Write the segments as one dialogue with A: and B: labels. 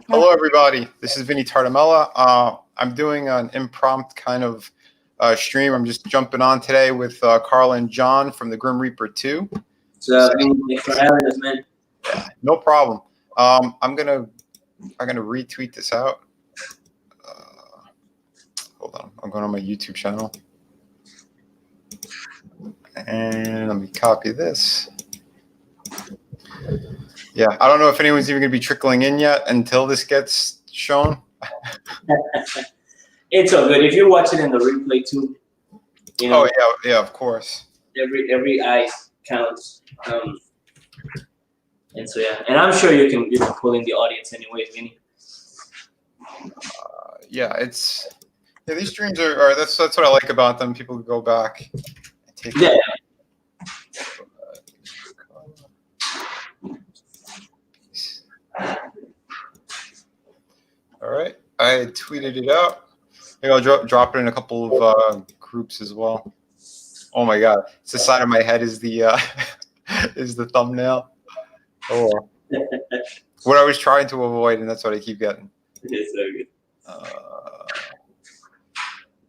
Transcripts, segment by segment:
A: Hello, everybody. This is Vinnieart. I'm doing an impromptu kind of stream. I'm just jumping on today with Carl and John from the Grim Reaper 2.
B: So, thanks for having us, man.
A: Yeah, no problem. I'm gonna retweet this out. Hold on. I'm going on my YouTube channel, and let me copy this. Yeah, I don't know if anyone's even going to be trickling in yet until this gets shown.
B: It's all good. If you watch it in the replay too, you know.
A: Oh yeah, of course.
B: Every eye counts. And so yeah, and I'm sure you can pull in the audience anyways, Vinny.
A: These streams are that's what I like about them. People go back and take All right, I tweeted it out. Maybe I'll drop it in a couple of groups as well. Oh my God, it's the side of my head is the is the thumbnail. Oh, what I was trying to avoid, and that's what I keep getting.
B: It's so good.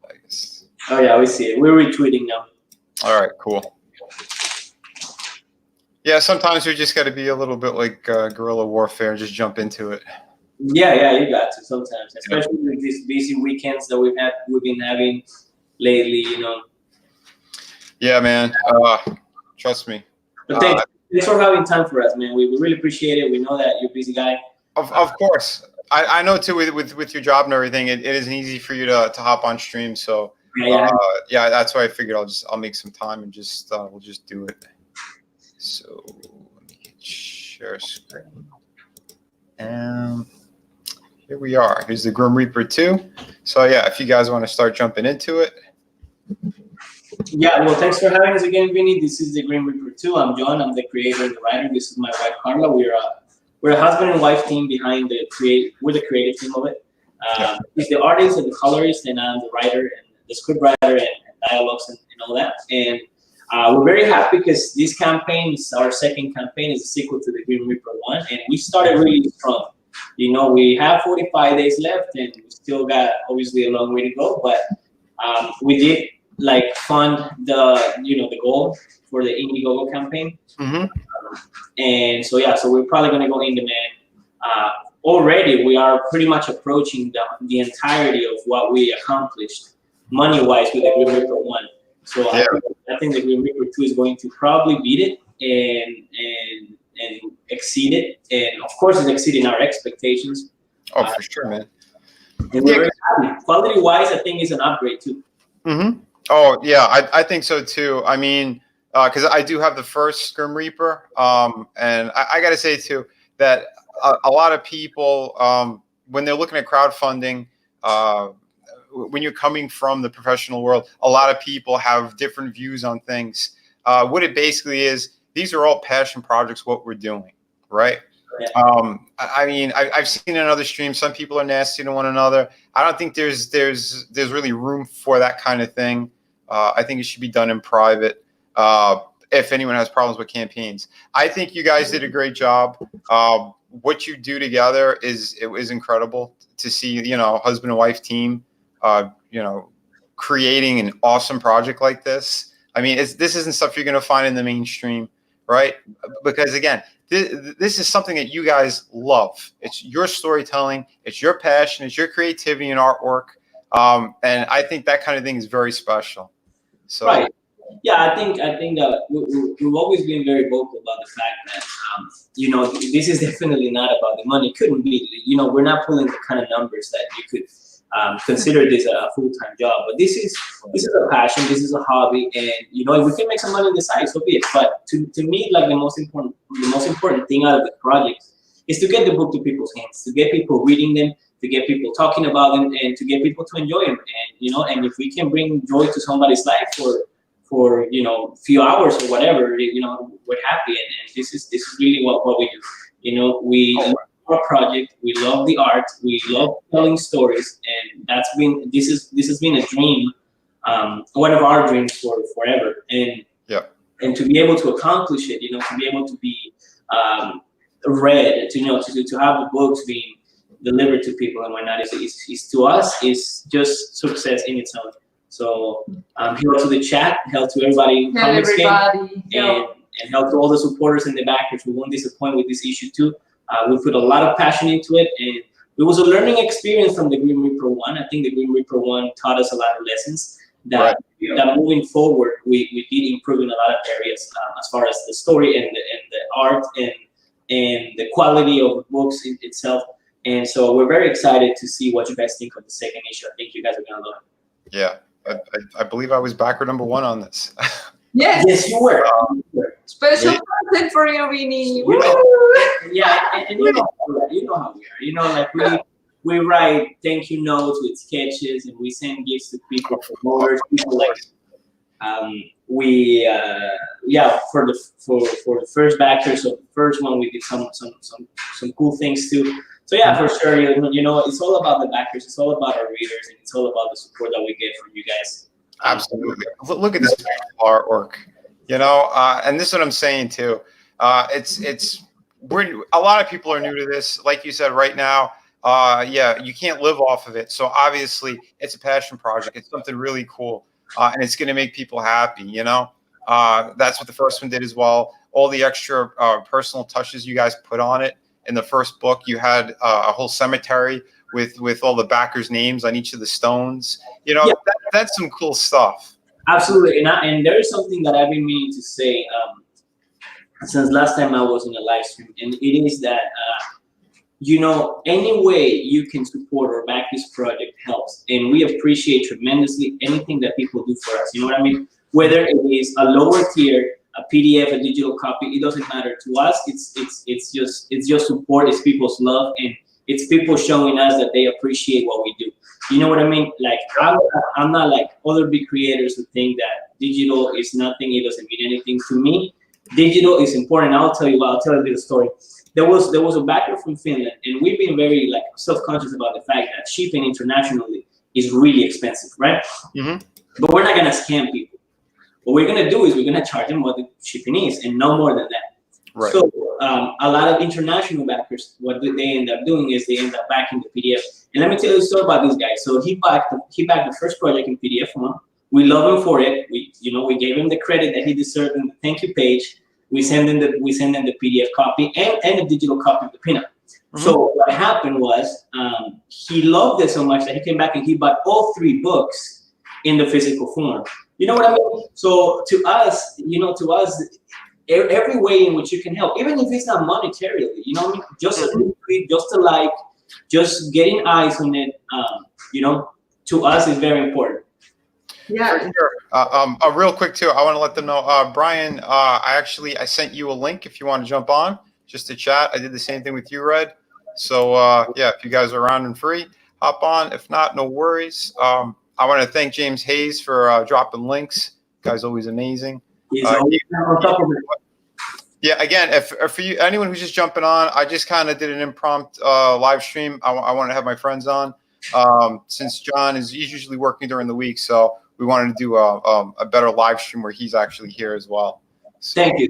A: I guess.
B: Oh yeah, we see it. We're retweeting now.
A: All right, cool. Yeah, sometimes we just got to be a little bit like guerrilla warfare and just jump into it.
B: Yeah, you got to sometimes, especially with these busy weekends that we've been having lately, you know.
A: Yeah, man. Trust me.
B: But thanks for having time for us, man. We really appreciate it. We know that you're a busy guy.
A: Of course. I know too with your job and everything, it isn't easy for you to hop on stream. So yeah, that's why I figured I'll make some time and just we'll just do it. So let me share screen. And here we are. Here's the Grim Reaper 2. So yeah, if you guys want to start jumping into it.
B: Yeah, well, thanks for having us again, Vinny. This is the Grim Reaper 2. I'm John. I'm the creator and the writer. This is my wife, Carla. We're a husband and wife team behind we're the creative team of it. He's the artist and the colorist, and I'm the writer and the script writer and dialogues and all that. And we're very happy because this campaign is our second campaign. Is a sequel to the Grim Reaper 1, and we started really strong. You know, we have 45 days left, and we still got obviously a long way to go. But we did fund the goal for the Indiegogo campaign. Mm-hmm. And so yeah, so we're probably gonna go in demand. Already, we are pretty much approaching the entirety of what we accomplished money-wise with the Grim Reaper 1. So yeah. I think the Grim Reaper 2 is going to probably beat it and exceed it, and of course, it's exceeding our expectations.
A: Oh, for sure, man.
B: And we're very happy. Quality-wise, I think it's an upgrade too.
A: Mm-hmm. Oh yeah, I think so too. I mean, because I do have the first Grim Reaper, and I got to say too that a lot of people, when they're looking at crowdfunding, when you're coming from the professional world, a lot of people have different views on things. What it basically is, these are all passion projects, what we're doing, right? Yeah. I mean, I've seen in other streams, some people are nasty to one another. I don't think there's really room for that kind of thing. I think it should be done in private. If anyone has problems with campaigns, I think you guys did a great job. What you do together is incredible to see. You know, husband and wife team. Creating an awesome project like this. I mean, this isn't stuff you're going to find in the mainstream, right? Because again, this is something that you guys love. It's your storytelling, it's your passion, it's your creativity and artwork, and I think that kind of thing is very special. So, right.
B: Yeah, I think we've always been very vocal about the fact that this is definitely not about the money. It couldn't be. We're not pulling the kind of numbers that you could consider this a full-time job, but this is a passion. This is a hobby, and if we can make some money on the side, so be it. But to me, like the most important thing out of the project is to get the book to people's hands, to get people reading them, to get people talking about them, and to get people to enjoy them. And if we can bring joy to somebody's life for a few hours or whatever, we're happy. And this is really what we do. We love our project, we love the art, we love telling stories, and this has been a dream, one of our dreams for forever. And to be able to accomplish it, to be able to be read, to have the books being delivered to people and whatnot is to us is just success in its own. So help to the chat, help to everybody in Comics Game, and help to all the supporters and the backers. We won't disappoint with this issue too. We put a lot of passion into it, and it was a learning experience from the Green Reaper 1. I think the Green Reaper 1 taught us a lot of lessons that moving forward, we did improve in a lot of areas as far as the story and the art and the quality of the books itself. And so we're very excited to see what you guys think of the second issue. I think you guys are going to love it.
A: Yeah, I believe I was backer number 1 on this.
B: Yes, you were.
C: Special content for you, Vinny.
B: Yeah, and you know how we are. Like we write thank you notes with sketches, and we send gifts to people, promoters, people like. For the first backers of the first one, we did some cool things too. So yeah, for sure, it's all about the backers, it's all about our readers, and it's all about the support that we get from you guys.
A: Absolutely. Look at this artwork, and this is what I'm saying too. A lot of people are new to this. Like you said, right now, you can't live off of it. So obviously, it's a passion project. It's something really cool, and it's going to make people happy. That's what the first one did as well. All the extra personal touches you guys put on it. In the first book, you had a whole cemetery with all the backers' names on each of the stones. That's some cool stuff.
B: Absolutely, and there is something that I've been meaning to say since last time I was in a live stream, and it is that any way you can support or back this project helps, and we appreciate tremendously anything that people do for us. You know what I mean? Whether it is a lower tier, a PDF, a digital copy, it doesn't matter to us. It's just support. It's people's love, and it's people showing us that they appreciate what we do. You know what I mean? Like I'm not like other big creators who think that digital is nothing. It doesn't mean anything to me. Digital is important. I'll tell you a little story. There was a backer from Finland, and we've been very self-conscious about the fact that shipping internationally is really expensive, right? Mm-hmm. But we're not gonna scam people. What we're gonna do is we're gonna charge them what the shipping is, and no more than that. Right. So a lot of international backers, what they end up doing is they end up backing the PDF. And let me tell you a story about this guy. So he backed the first project in PDF form. We love him for it. We gave him the credit that he deserved in the thank you page. We send him the PDF copy and a digital copy of the pinup. Mm-hmm. So what happened was he loved it so much that he came back and he bought all 3 books in the physical form. You know what I mean? So to us, every way in which you can help, even if it's not monetarily, you know what I mean? Just a retweet, just a like, just getting eyes on it, to us is very important.
C: Yeah.
A: For sure. Real quick too, I want to let them know, Brian, I sent you a link if you want to jump on just to chat. I did the same thing with you, Red. So if you guys are around and free, hop on. If not, no worries. I want to thank James Hayes for dropping links. Guy's always amazing.
B: He's always on top of it.
A: Yeah, again, if for you, anyone who's just jumping on, I just kind of did an impromptu live stream. I wanted to have my friends on since John he's usually working during the week, so we wanted to do a better live stream where he's actually here as well. So,
B: thank you.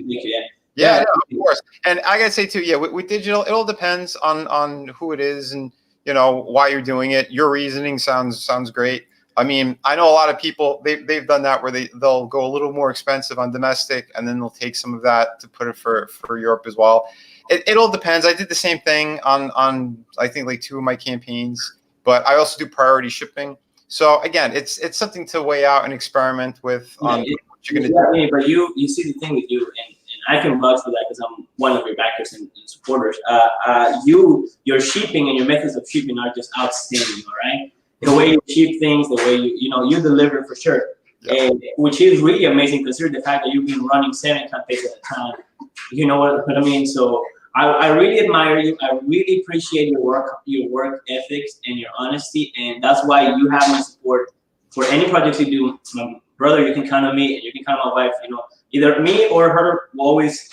A: Yeah, of course. And I gotta say too, with digital, it all depends on who it is and why you're doing it. Your reasoning sounds great. I mean, I know a lot of people, they've done that where they'll go a little more expensive on domestic and then they'll take some of that to put it for Europe as well. It all depends. I did the same thing on I think like 2 of my campaigns, but I also do priority shipping. So again, it's something to weigh out and experiment with on what you're going to do.
B: But you see the thing with you, and I can vouch for that because I'm one of your backers and supporters. Your shipping and your methods of shipping are just outstanding, all right? The way you ship things, the way you deliver for sure, and which is really amazing considering the fact that you've been running 7 campaigns at a time. You know what I mean? So I really admire you. I really appreciate your work ethics and your honesty, and that's why you have my support for any projects you do. My brother, you can count on me, and you can count on my wife. Either me or her will always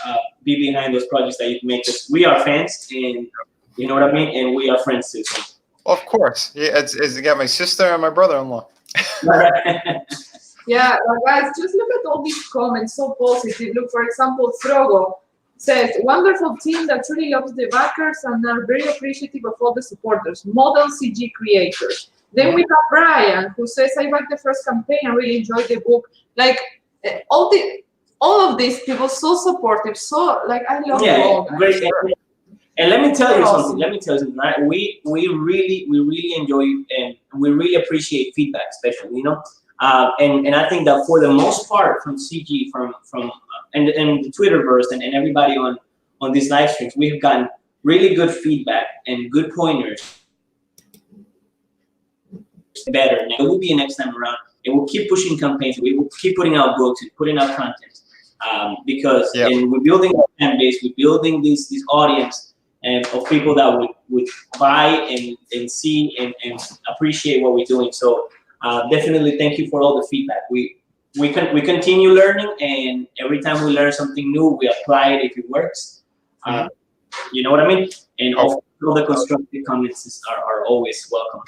B: be behind those projects that you make. Us. We are fans, and you know what I mean, and we are friends too. So.
A: Of course. Yeah, it's got my sister and my brother-in-law.
C: Yeah, guys, just look at all these comments, so positive. Look, for example, Frogo. says, wonderful team that truly loves the backers and are very appreciative of all the supporters, model CG creators. Then we have Brian, who says, I read the first campaign and really enjoyed the book. Like, all of these people so supportive, so like I love you all.
B: Great. And let me tell you
C: Awesome.
B: something. Let me tell you something. Right? We really enjoy and we really appreciate feedback, especially and I think that for the most part from CG from and the Twitterverse and everybody on these live streams, we have gotten really good feedback and good pointers. Better. And it will be next time around. And we'll keep pushing campaigns. We will keep putting out books and putting out content because we're building a fan base. We're building this audience and of people that would buy and see and appreciate what we're doing. So definitely thank you for all the feedback. We continue learning, and every time we learn something new, we apply it if it works. You know what I mean? And all the constructive comments are always welcome.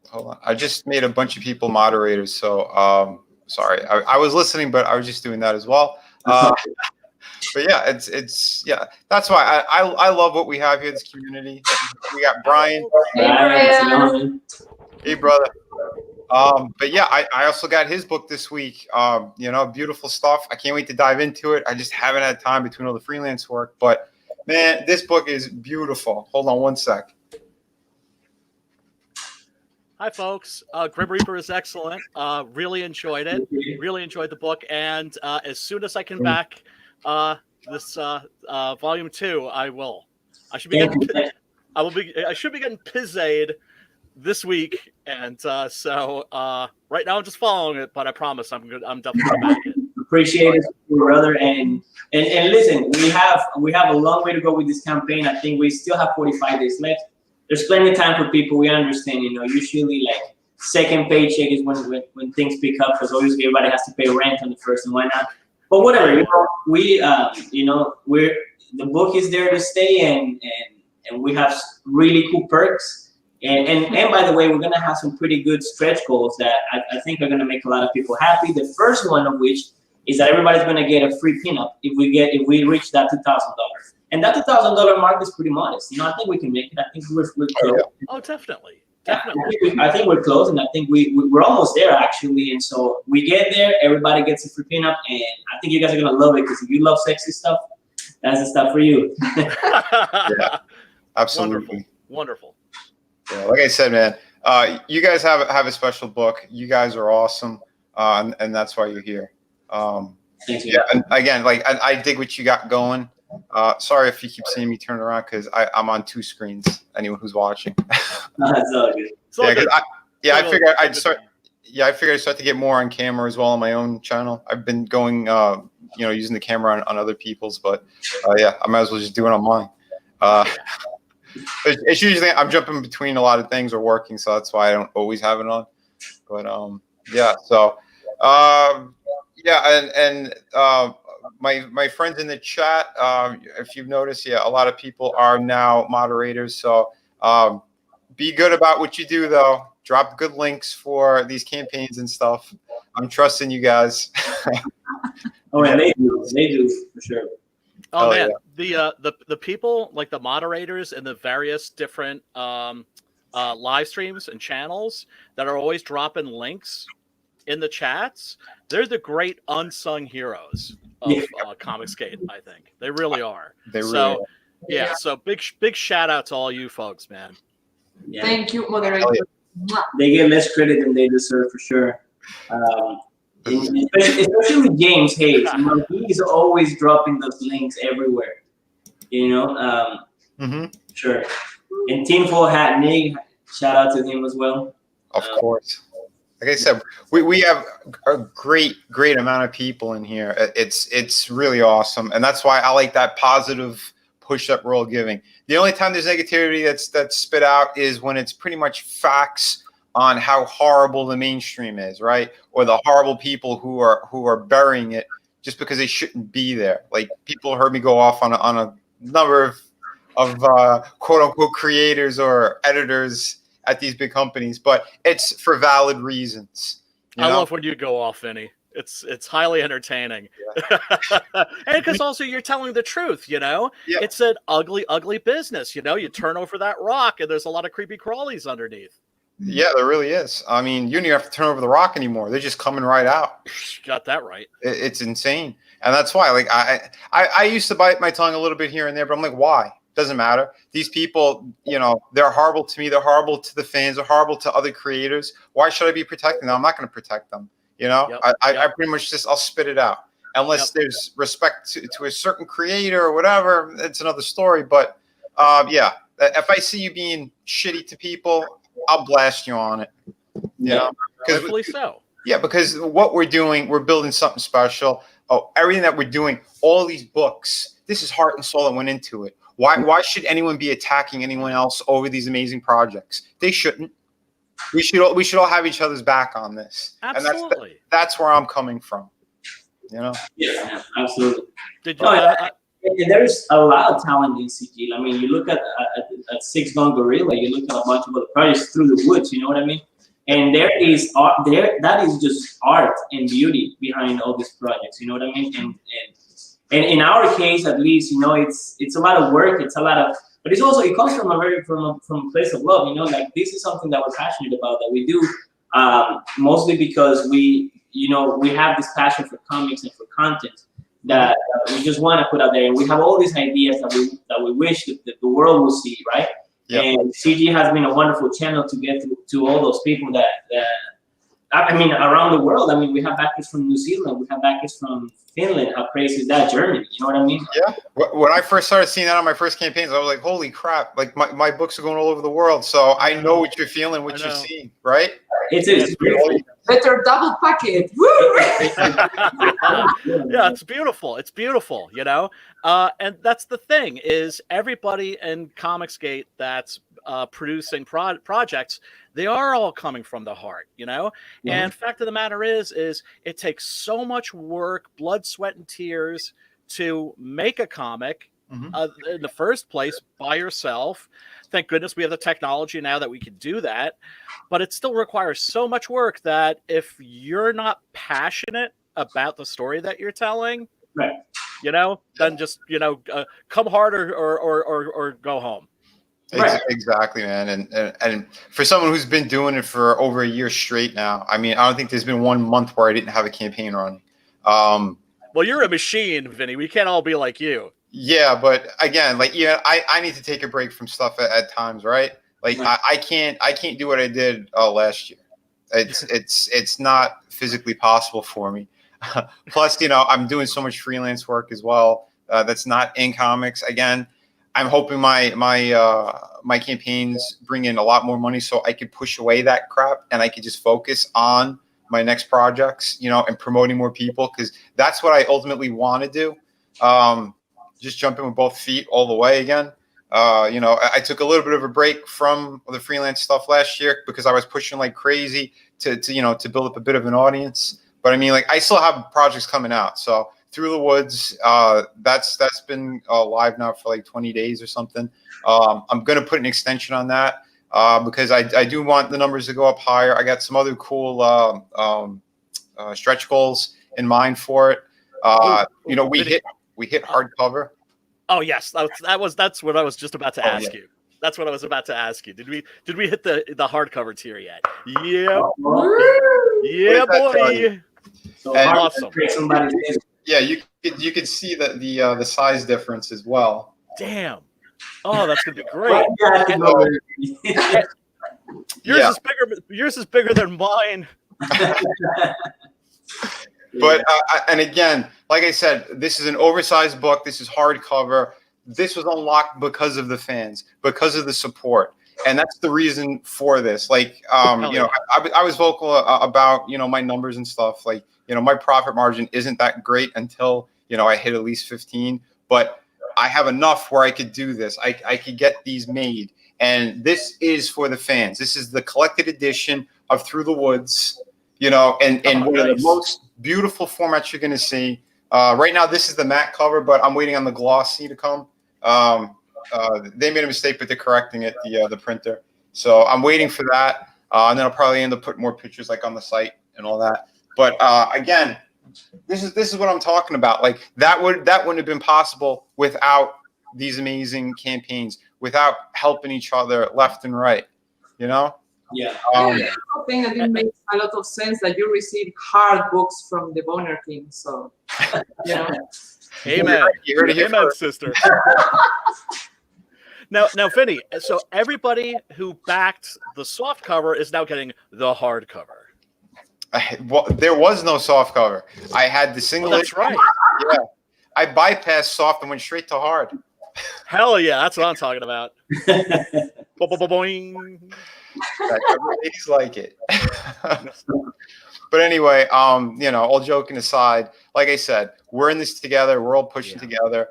A: Hold on. I just made a bunch of people moderators, so sorry. I was listening, but I was just doing that as well. But yeah, it's that's why I love what we have here, this community. We got Brian. Hey, brother. But yeah, I also got his book this week. Beautiful stuff. I can't wait to dive into it. I just haven't had time between all the freelance work. But man, this book is beautiful. Hold on one sec.
D: Hi, folks. Grim Reaper is excellent. Really enjoyed it. Really enjoyed the book. And as soon as I can back this volume 2, I will. I should be getting Pizzade this week. And so right now I'm just following it, but I promise I'm definitely going to back it.
B: Appreciate it, brother. And listen, we have a long way to go with this campaign. I think we still have 45 days left. There's plenty of time for people. We understand, usually like second paycheck is when things pick up because obviously everybody has to pay rent on the first and why not. But whatever, the book is there to stay and we have really cool perks. And by the way, we're gonna have some pretty good stretch goals that I think are gonna make a lot of people happy. The first one of which is that everybody's gonna get a free pinup if we reach that $2,000. And that $2,000 mark is pretty modest. I think we can make it. I think we're close.
D: Oh, definitely.
B: I think we're close, and I think we're almost there actually. And so we get there, everybody gets a free pinup, and I think you guys are gonna love it because if you love sexy stuff, that's the stuff for you.
A: Yeah, absolutely.
D: Wonderful.
A: Yeah, like I said, man, you guys have a special book. You guys are awesome, and that's why you're here.
B: Thank you.
A: Yeah, and again, like I dig what you got going. Sorry if you keep seeing me turn around because I'm on 2 screens. Anyone who's watching.
B: That's all good.
A: I figured I'd start. Yeah, I figured I'd start to get more on camera as well on my own channel. I've been going, using the camera on other people's, but I might as well just do it on mine. It's usually I'm jumping between a lot of things or working, so that's why I don't always have it on. But my friends in the chat, if you've noticed, a lot of people are now moderators. So be good about what you do, though. Drop good links for these campaigns and stuff. I'm trusting you guys.
B: Oh, yeah, they do for sure.
D: Oh man, the people like the moderators and the various different live streams and channels that are always dropping links in the chats. They're the great unsung heroes of Comicsgate. I think they really are.
A: They really are.
B: Yeah.
D: So big shout out to all you folks, man.
B: Yeah.
C: Thank you, moderator.
B: They get less credit than they deserve for sure. Especially with James Hayes, he's always dropping those links everywhere. Sure. And Tinfoil Hat Nig, shout out to him as well.
A: Of course. Like I said, we have a great amount of people in here. It's really awesome, and that's why I like that positive push that we're all giving. The only time there's negativity that's spit out is when it's pretty much facts on how horrible the mainstream is, right? Or the horrible people who are burying it just because they shouldn't be there. Like people heard me go off on a number of quote unquote creators or editors at these big companies, but it's for valid reasons.
D: I love when you go off, Vinny. It's highly entertaining. And because also you're telling the truth, you know?
A: Yeah.
D: It's an ugly, ugly business, you know? You turn over that rock and there's a lot of creepy crawlies underneath.
A: Yeah, there really is. I mean, you don't even have to turn over the rock anymore. They're just coming right out.
D: Got that right.
A: It's insane. And that's why, like, I used to bite my tongue a little bit here and there, but I'm like, why? Doesn't matter. These people, you know, they're horrible to me. They're horrible to the fans. They're horrible to other creators. Why should I be protecting them? I'm not going to protect them. You know,
D: Yep,
A: I pretty much just, I'll spit it out. Unless there's respect to a certain creator or whatever, it's another story. But yeah, if I see you being shitty to people, I'll blast you on it. You know,
D: Rightfully so.
A: Yeah, because what we're doing, we're building something special. Oh, everything that we're doing, all these books, this is heart and soul that went into it. Why should anyone be attacking anyone else over these amazing projects? They shouldn't. We should all have each other's back on this.
D: Absolutely.
A: And that's where I'm coming from. You know?
B: Yeah, absolutely.
D: Did you,
B: And there's a lot of talent in CG. I mean, you look at Six Gun Gorilla, you look at a bunch of other projects through the woods. You know what I mean? And there is art. That is just art and beauty behind all these projects. You know what I mean? And in our case, at least, you know, it's a lot of work. It's a lot of, but it's also, it comes from a place of love. You know, like this is something that we're passionate about, that we do mostly because we have this passion for comics and for content that we just want to put out there, and we have all these ideas that we wish that the world will see, right? Yep. And CG has been a wonderful channel to get to all those people that I mean, around the world. I mean, we have backers from New Zealand, we have backers from Finland. How crazy is that? Germany, you know what I mean?
A: Yeah. When I first started seeing that on my first campaigns, I was like, holy crap, like my books are going all over the world. So I know what you're feeling, what you're seeing, right?
B: It's beautiful.
C: Better double packet. Woo!
D: Yeah, it's beautiful. It's beautiful, you know? And that's the thing, is everybody in Comicsgate that's producing projects, they are all coming from the heart, you know? Yeah. And fact of the matter is it takes so much work, blood, sweat, and tears to make a comic in the first place by yourself. Thank goodness we have the technology now that we can do that, but it still requires so much work that if you're not passionate about the story that you're telling,
B: right,
D: you know, then just, you know, come hard or go home.
A: Right. Exactly, man. And for someone who's been doing it for over a year straight now, I mean, I don't think there's been 1 month where I didn't have a campaign running.
D: Well, you're a machine, Vinny. We can't all be like you.
A: Yeah, but again, like, yeah, I need to take a break from stuff at times, right? Like, I can't do what I did last year. It's not physically possible for me. Plus, you know, I'm doing so much freelance work as well. That's not in comics. Again, I'm hoping my campaigns bring in a lot more money so I could push away that crap and I could just focus on my next projects, you know, and promoting more people, because that's what I ultimately want to do. Just jump in with both feet all the way again. You know, I took a little bit of a break from the freelance stuff last year because I was pushing like crazy to build up a bit of an audience. But I mean, like, I still have projects coming out. So Through the Woods, that's been live now for like 20 days or something. I'm going to put an extension on that because I do want the numbers to go up higher. I got some other cool stretch goals in mind for it. You know, we hit hardcover.
D: Oh yes, that's what I was just about to ask you. That's what I was about to ask you. Did we hit the hardcover tier yet? Yeah. Yeah, boy.
B: So
D: awesome.
A: Yeah, you could see the size difference as well.
D: Damn. Oh, that's gonna be great. Yours is bigger than mine.
A: But and again, like I said, this is an oversized book. This is hardcover. This was unlocked because of the fans, because of the support, and that's the reason for this. Like, you know, I was vocal about, you know, my numbers and stuff. Like, you know, my profit margin isn't that great until, you know, I hit at least 15. But I have enough where I could do this. I could get these made, and this is for the fans. This is the collected edition of Through the Woods. You know, and one of the most beautiful formats you're going to see. Right now, this is the matte cover, but I'm waiting on the glossy to come. They made a mistake, but they're correcting it, the printer. So I'm waiting for that. And then I'll probably end up putting more pictures like on the site and all that. But again, this is what I'm talking about. Like that wouldn't have been possible without these amazing campaigns, without helping each other left and right. You know?
B: Yeah.
C: I think that it makes a lot of sense that you receive hard books from the Bonner King. So, you know.
D: Amen.
A: You heard it here
D: Amen,
A: first.
D: sister. Now, Vinny, so everybody who backed the soft cover is now getting the hard cover.
A: Well, there was no soft cover. I had the single.
D: Well, that's right.
A: Yeah, I bypassed soft and went straight to hard.
D: Hell yeah, that's what I'm talking about. Boing.
A: Ladies like it. But anyway, you know, all joking aside, like I said, we're in this together. We're all pushing together.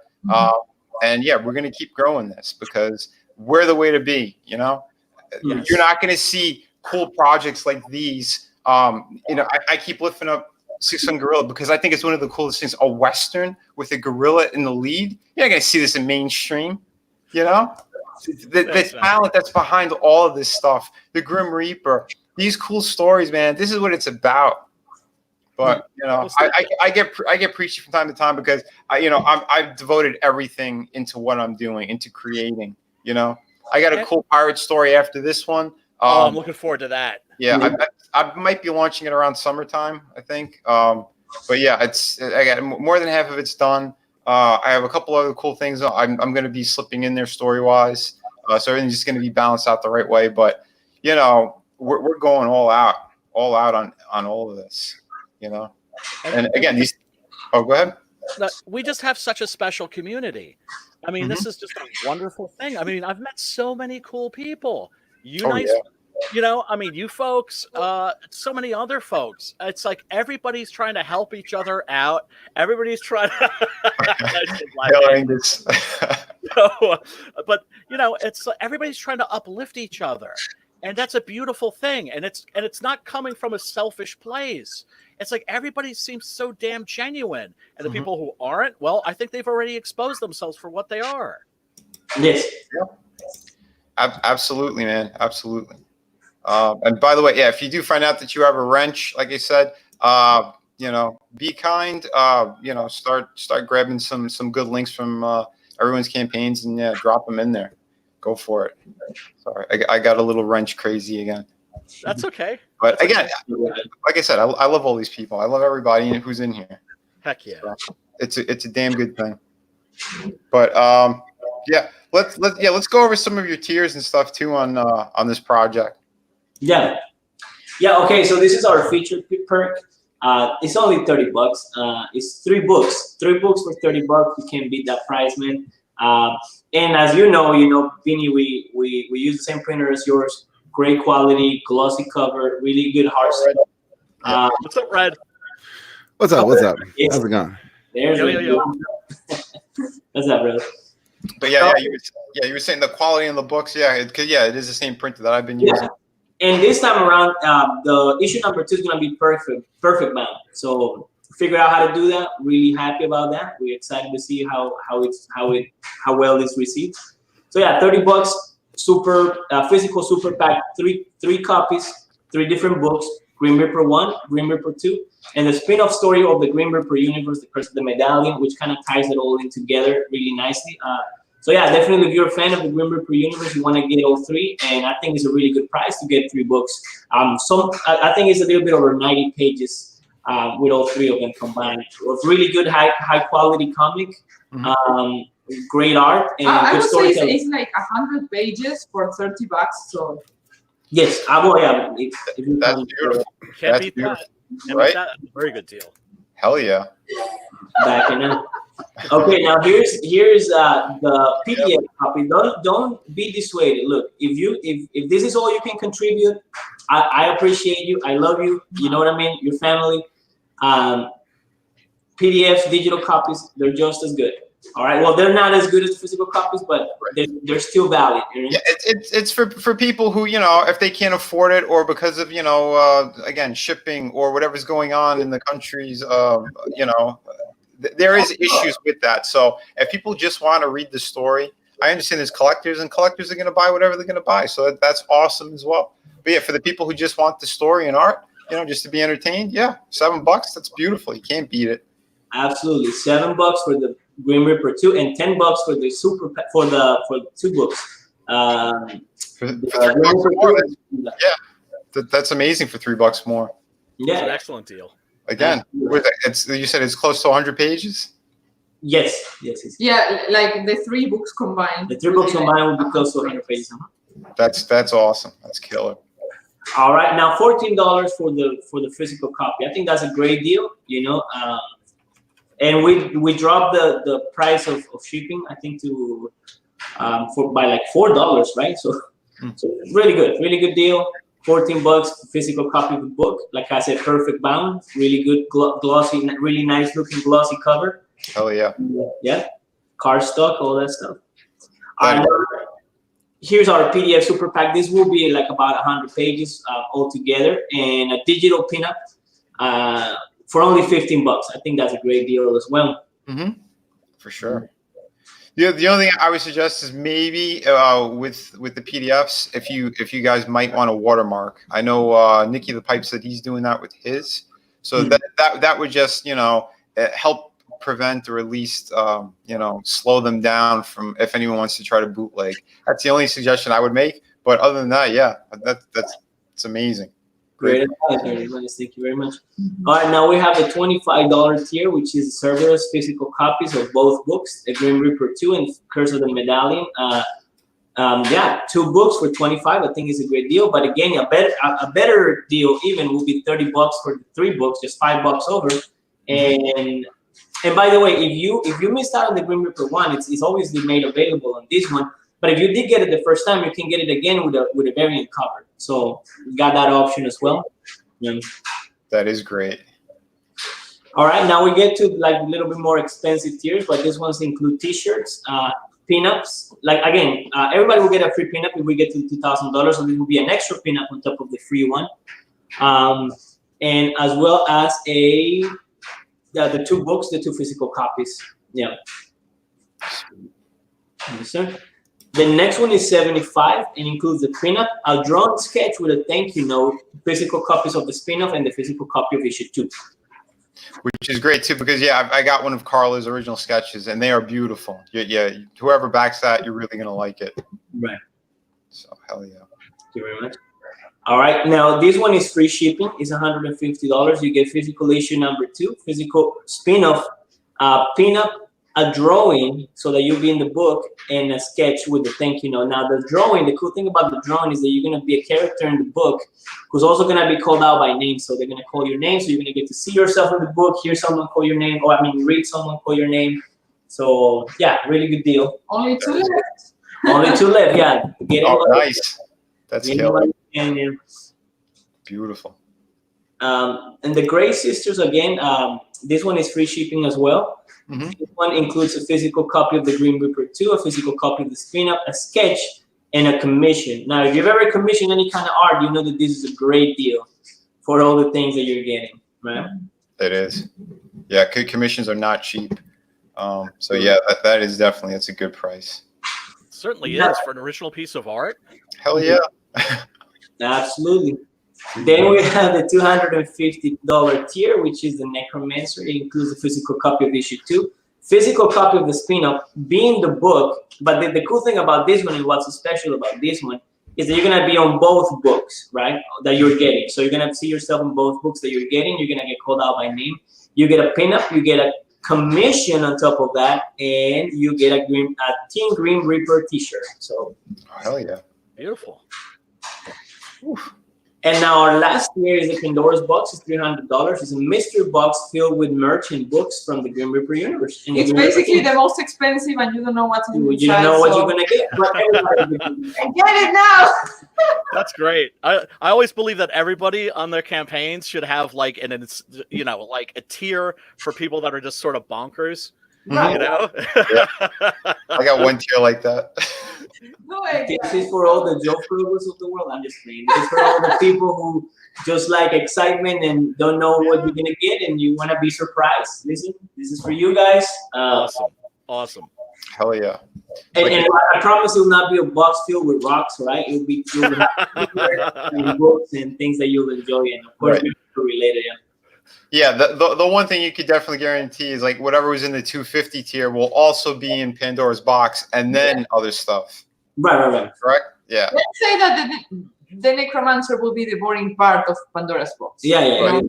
A: And yeah, we're going to keep growing this because we're the way to be, you know.
B: Yes.
A: You're not going to see cool projects like these. You know, I keep lifting up 600 Gorilla because I think it's one of the coolest things. A Western with a gorilla in the lead. You're not going to see this in mainstream, you know. The talent that's behind all of this stuff, the Grim Reaper, these cool stories, man. This is what it's about. But you know, I get preachy from time to time because I've devoted everything into what I'm doing, into creating. You know, I got a cool pirate story after this one.
D: I'm looking forward to that.
A: Yeah, I might be launching it around summertime, I think. But yeah, I got more than half of it's done. I have a couple other cool things I'm going to be slipping in there story wise. So everything's just going to be balanced out the right way. But you know, we're going all out on all of this. You know, and again, these. Oh, go ahead.
D: We just have such a special community. I mean, this is just a wonderful thing. I mean, I've met so many cool people. You know, I mean, you folks, so many other folks. It's like everybody's trying to help each other out. Everybody's trying to. But you know, it's everybody's trying to uplift each other, and that's a beautiful thing. And it's not coming from a selfish place. It's like everybody seems so damn genuine, and the people who aren't, well, I think they've already exposed themselves for what they are.
B: Yes.
A: Absolutely, man. Absolutely. And by the way, yeah, if you do find out that you have a wrench, like I said, you know, be kind. You know, start grabbing some good links from everyone's campaigns and drop them in there. Go for it. Sorry, I got a little wrench crazy again.
D: That's okay.
A: But again, like I said, I love all these people. I love everybody who's in here.
D: Heck yeah.
A: So it's a damn good thing. But yeah, let's go over some of your tiers and stuff too on this project.
B: Yeah. Okay. So this is our featured perk. It's only $30. It's 3 books. 3 books for $30. You can't beat that price, man. And as you know, Vinny, we use the same printer as yours. Great quality, glossy cover, really good hardstock.
D: What's up, Red?
E: What's up? How's it going?
B: There's What's up, brother?
A: But you were saying the quality in the books, it is the same printer that I've been using.
B: And this time around, the issue number 2 is gonna be perfect bound. So figure out how to do that. Really happy about that. We're excited to see how well it's received. So yeah, $30. Super physical super pack, three copies, 3 different books: Grim Reaper 1, Grim Reaper 2, and the spin-off story of the Grim Reaper universe, The Curse of the Medallion, which kind of ties it all in together really nicely. So yeah, definitely if you're a fan of the Grim Reaper universe, you want to get all 3, and I think it's a really good price to get 3 books. I think it's a little bit over 90 pages with all 3 of them combined. It's really good high quality comic. Great art and
C: I
B: good
C: would say
B: storytelling.
C: it's like 100 pages for $30. So
B: Yes,
A: That's beautiful.
D: Can't beat that.
A: Right?
D: Very good deal.
A: Hell yeah.
B: Backing up. Okay, now here's the PDF copy. Don't be dissuaded. Look, if this is all you can contribute, I appreciate you. I love you. You know what I mean? Your family. PDFs, digital copies, they're just as good. All right. Well, they're not as good as physical copies, but they're still valid. You know? Yeah,
A: it's for people who, you know, if they can't afford it, or because of, you know, again, shipping or whatever's going on in the countries, you know, there is issues with that. So if people just want to read the story, I understand there's collectors, and collectors are going to buy whatever they're going to buy. So that's awesome as well. But yeah, for the people who just want the story and art, just to be entertained. Yeah, $7. That's beautiful. You can't beat it.
B: Absolutely, $7 for the Grim Reaper 2 and $10 for the for 2 books.
A: For $3 more, that's amazing for $3 more.
B: Yeah,
D: It's an excellent deal.
A: Again, you said it's close to 100 pages.
B: Yes.
C: Yeah, like the 3 books combined.
B: The 3 books combined will be close to 100 pages.
A: That's awesome. That's killer.
B: All right, now $14 for the physical copy. I think that's a great deal. And we dropped the price of shipping, I think, to by like $4, right? So really good deal. $14 physical copy of the book. Like I said, perfect bound, really good glossy, really nice looking glossy cover.
A: Hell yeah.
B: Yeah, cardstock, all that stuff. Here's our PDF super pack. This will be like about 100 pages altogether, and a digital pinup for only $15. I think that's a great deal as well.
A: Mm-hmm. For sure. The only thing I would suggest is maybe with the PDFs, if you guys might want a watermark. I know Nicky the Pipe said he's doing that with his, so that would just help prevent or at least slow them down from if anyone wants to try to bootleg. That's the only suggestion I would make. But other than that, yeah, that's amazing.
B: Great advice. Thank you very much. All right, now we have the $25 tier, which is serverless physical copies of both books, The Grim Reaper 2 and Curse of the Medallion. 2 books for $25. I think is a great deal. But again, a better deal even will be $30 for the 3 books, just $5 over. And by the way, if you missed out on the Grim Reaper 1, it's obviously made available on this one. But if you did get it the first time, you can get it again with a variant cover. So you got that option as well. Yeah.
A: That is great.
B: All right, now we get to like a little bit more expensive tiers, but these ones include T-shirts, pinups. Like again, everybody will get a free pinup if we get to $2,000. So this will be an extra pinup on top of the free one, and as well as the 2 books, the 2 physical copies. Yeah. Yes, sir. The next one is $75 and includes a pinup, a drawn sketch with a thank you note, physical copies of the spin-off, and the physical copy of issue 2.
A: Which is great too, because I got one of Carla's original sketches, and they are beautiful. Yeah, whoever backs that, you're really gonna like it.
B: Right.
A: So hell yeah.
B: Thank you very much. All right, now this one is free shipping. It's $150. You get physical issue number 2, physical spin-off, pinup, a drawing so that you'll be in the book, and a sketch with the thank you note. Now the drawing, the cool thing about the drawing is that you're going to be a character in the book who's also going to be called out by name. So they're going to call your name, so you're going to get to see yourself in the book, hear someone call your name, read someone call your name. So yeah, really good deal.
C: Only 2 left.
B: Only 2 left, yeah.
A: Nice. That's killer. Beautiful.
B: And the Gray Sisters, again, this one is free shipping as well.
A: Mm-hmm.
B: This one includes a physical copy of the Grim Reaper 2, a physical copy of the spin-up, a sketch, and a commission. Now, if you've ever commissioned any kind of art, you know that this is a great deal for all the things that you're getting, right?
A: It is. Yeah, commissions are not cheap. So yeah, that's a good price.
D: It certainly is for an original piece of art.
A: Hell yeah.
B: Absolutely. Then we have the $250 tier, which is the Necromancer. It includes a physical copy of issue 2, physical copy of the spin-off, being the book. But the cool thing about this one and what's so special about this one is that you're going to be on both books, right, that you're getting. So you're going to see yourself in both books that you're getting. You're going to get called out by name. You get a pinup. You get a commission on top of that. And you get a Team Grim Reaper t-shirt. So,
A: hell yeah.
D: Beautiful.
A: Oof.
B: And now our last tier is the Pandora's box. It's $300. It's a mystery box filled with merch and books from the Grim Reaper universe. And
C: it's basically the most expensive, and you don't know what's inside.
B: You don't know what you're gonna get.
C: I get it now.
D: That's great. I always believe that everybody on their campaigns should have like like a tier for people that are just sort of bonkers.
C: Right.
D: You know?
A: Yeah. I got one tier like that.
C: No idea.
B: This is for all the Joe Frugals of the world. I'm just kidding. This is for all the people who just like excitement and don't know what you're gonna get, and you want to be surprised. Listen, this is for you guys.
D: Awesome.
A: Hell yeah.
B: And I promise it will not be a box filled with rocks, right? It will be filled with books and things that you'll enjoy, and of course, we're related.
A: Yeah, the one thing you could definitely guarantee is like whatever was in the 250 tier will also be in Pandora's box, and then other stuff.
B: Right.
A: Correct? Yeah.
C: Let's say that the necromancer will be the boring part of Pandora's box.
B: Yeah.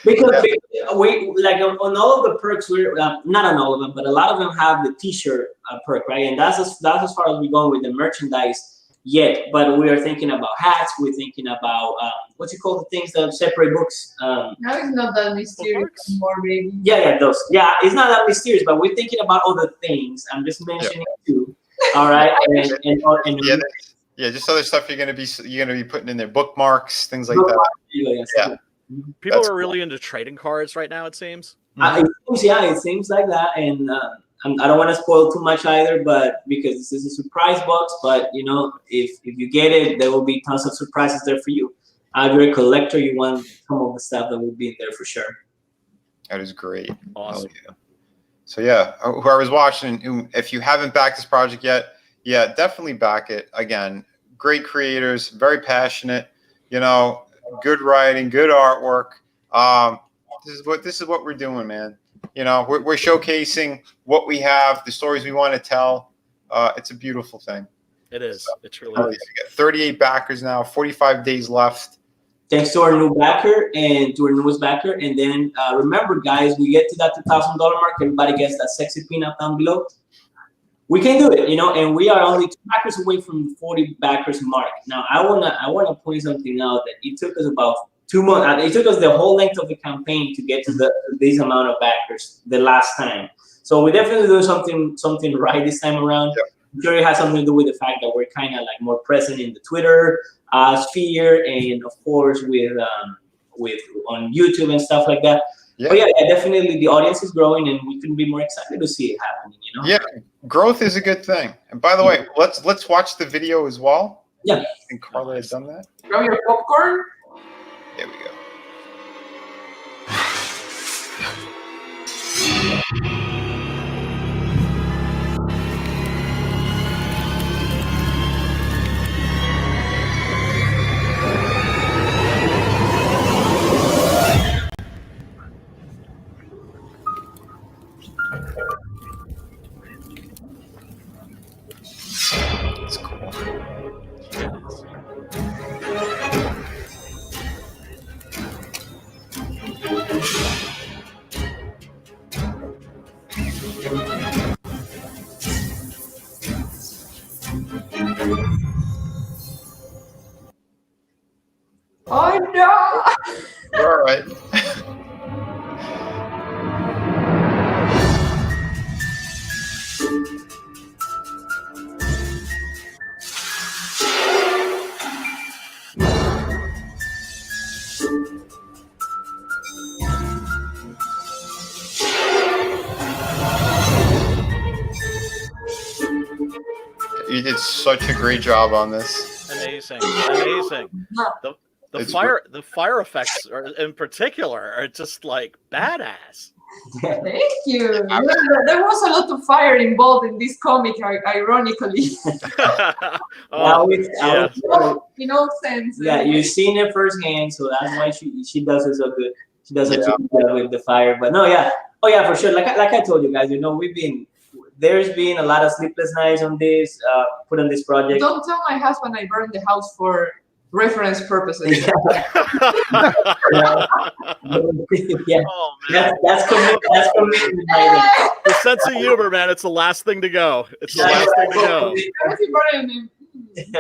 B: Because we like on all of the perks, we're not on all of them, but a lot of them have the T-shirt perk, right? And that's as far as we're going with the merchandise yet. But we are thinking about hats. We're thinking about what you call the things that separate books.
C: Now it's not that mysterious anymore, baby.
B: Yeah, those. Yeah, it's not that mysterious, but we're thinking about other things. I'm just mentioning two. All right,
A: just other stuff you're gonna be putting in there, bookmarks, things like that. Yeah.
D: People are really into trading cards right now, it seems.
B: It seems like that, and I don't want to spoil too much either, but because this is a surprise box. But you know, if you get it, there will be tons of surprises there for you. If you're a collector, you want some of the stuff that will be in there for sure.
A: That is great.
D: Awesome.
A: So yeah, whoever's watching, if you haven't backed this project yet, definitely back it. Again, great creators, very passionate. You know, good writing, good artwork. This is what we're doing, man. You know, we're showcasing what we have, the stories we want to tell. It's a beautiful thing.
D: It is. It truly is.
A: We got 38 backers now, 45 days left.
B: Thanks to our new backer and to our newest backer. And then remember, guys, we get to that $2,000 mark. Everybody gets that sexy peanut down below. We can do it, you know, and we are only 2 backers away from the 40 backers mark. Now, I wanna point something out that it took us about 2 months. It took us the whole length of the campaign to get to this amount of backers the last time. So we definitely do something right this time around.
A: Yep.
B: I'm sure it has something to do with the fact that we're kind of like more present in the Twitter sphere, and of course with on YouTube and stuff like that. Yeah. But yeah, definitely the audience is growing, and we couldn't be more excited to see it happening. You know.
A: Yeah, growth is a good thing. And by the way, let's watch the video as well.
B: Yeah.
A: I think Carla has done that.
C: Grab your popcorn.
A: There we go. That's cool.
C: Oh no!
A: All right. You did such a great job on this.
D: Amazing. The fire effects in particular are just like badass.
C: Thank you. There was a lot of fire involved in this comic, ironically. In all sense.
B: Yeah, you've seen it firsthand, so that's why she does it so good. She does it so good with the fire. But no, yeah, for sure. Like I told you guys, you know, there's been a lot of sleepless nights on this, put on this project.
C: Don't tell my husband I burned the house for reference purposes.
B: Yeah.
D: Oh, man.
B: That's commitment.
D: The sense of humor, man. It's the last thing to go. It's the last thing to go.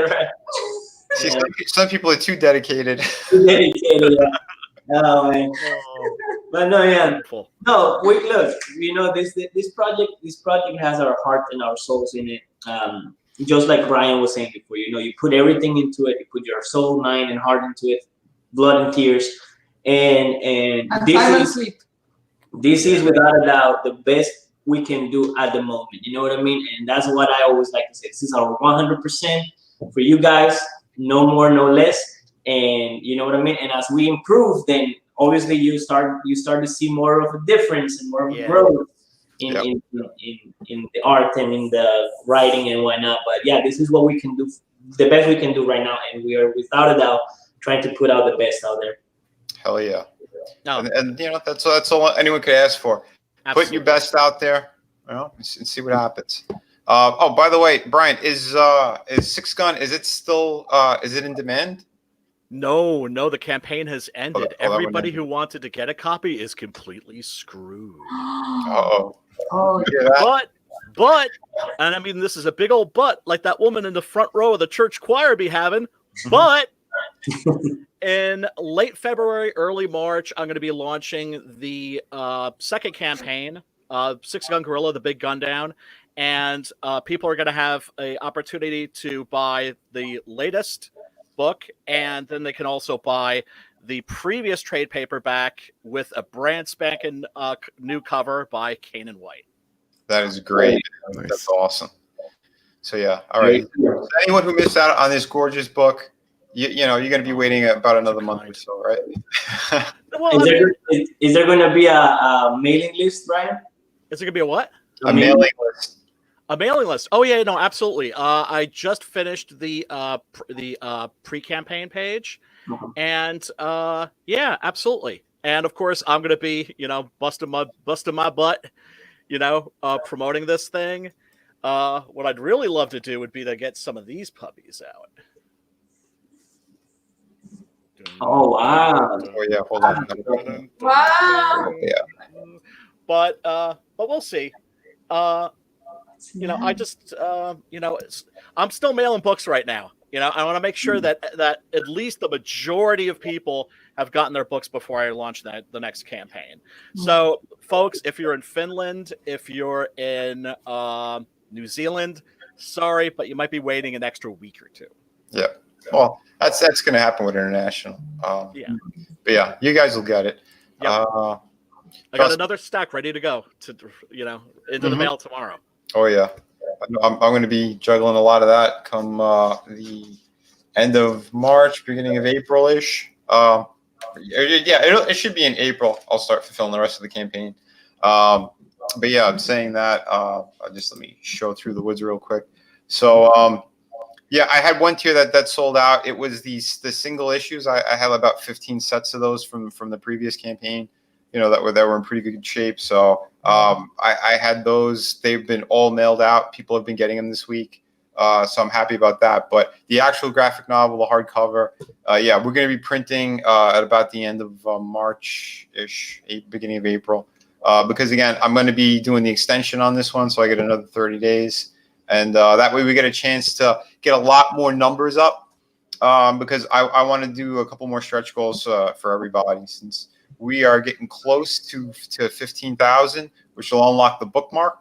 B: Right.
A: See, some people are too dedicated.
B: Oh man. But no, yeah. No, look, you know, this project has our heart and our souls in it. Just like Ryan was saying before, you know, you put everything into it, you put your soul, mind, and heart into it, blood and tears. And this is without a doubt the best we can do at the moment. You know what I mean? And that's what I always like to say. This is our 100% for you guys, no more, no less. And you know what I mean? And as we improve, then obviously you start to see more of a difference and more of a growth. in,
A: Yep.
B: in the art and in the writing and whatnot. But yeah, this is what we can do, the best we can do right now, and we are without a doubt trying to put out the best out there.
A: Hell yeah.
D: No,
A: And that's all anyone could ask for.
D: absolutely.
A: Put your best out there, and see what happens. Oh, by the way, Brian, is Six Gun, is it still is it in demand?
D: No, the campaign has ended.
A: that one
D: Everybody
A: ended.
D: who wanted to get a copy is completely screwed.
A: Uh-oh.
C: Oh,
A: You hear that?
D: But, and I mean, this is a big old but, like that woman in the front row of the church choir be having. But in late February, early March, I'm going to be launching the second campaign, Six Gun Gorilla, the Big Gun Down. And people are going to have an opportunity to buy the latest book, and then they can also buy the previous trade paperback with a brand spanking new cover by Kane and White.
A: That is great.
E: Nice.
A: That's awesome. So yeah, all right. So anyone who missed out on this gorgeous book, you know, you're going to be waiting about another month or so, right?
D: Well, I mean,
B: Is there going to be a mailing list, Brian?
D: is it going to be a what?
A: A mailing list.
D: A mailing list. Oh yeah, no, absolutely. I just finished the pre-campaign page, and yeah, absolutely. And of course, I'm gonna be, you know, busting my butt, you know, promoting this thing. What I'd really love to do would be to get some of these puppies out.
B: Oh wow!
A: Oh yeah, hold on.
C: wow.
A: Yeah.
D: But we'll see. You know, I just, you know, I'm still mailing books right now. You know, I want to make sure that at least the majority of people have gotten their books before I launch the next campaign. So, folks, if you're in Finland, if you're in New Zealand, sorry, but you might be waiting an extra week or two.
A: Yeah. Well, that's going to happen with international.
D: Yeah.
A: But yeah, you guys will get it.
D: Yep.
A: Uh,
D: I got another stack ready to go to, you know, into the mail tomorrow.
A: Oh yeah, I'm going to be juggling a lot of that come the end of March, beginning of April-ish. Yeah, it should be in April. I'll start fulfilling the rest of the campaign. But yeah, I'm saying that. Just let me show through the woods real quick. So yeah, I had one tier that sold out. It was the single issues. I had about 15 sets of those from the previous campaign. You know, that were in pretty good shape. So I had those. They've been all mailed out. People have been getting them this week. So I'm happy about that. But the actual graphic novel, the hardcover, yeah, we're going to be printing at about the end of March-ish, beginning of April. Because, again, I'm going to be doing the extension on this one, so I get another 30 days. And that way we get a chance to get a lot more numbers up because I want to do a couple more stretch goals for everybody since we are getting close to 15,000, which will unlock the bookmark,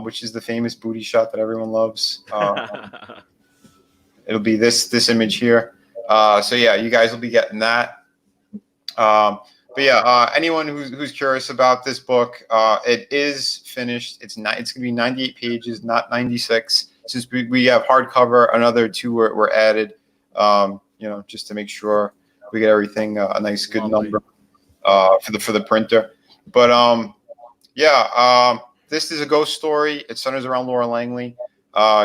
A: which is the famous booty shot that everyone loves. It'll be this image here. So yeah, you guys will be getting that. But yeah, anyone who's curious about this book, it is finished. It's going to be 98 pages, not 96. Since we have hardcover, another 2 were added. You know, just to make sure we get everything a nice good number. For the printer, but yeah, this is a ghost story. It centers around Laura Langley.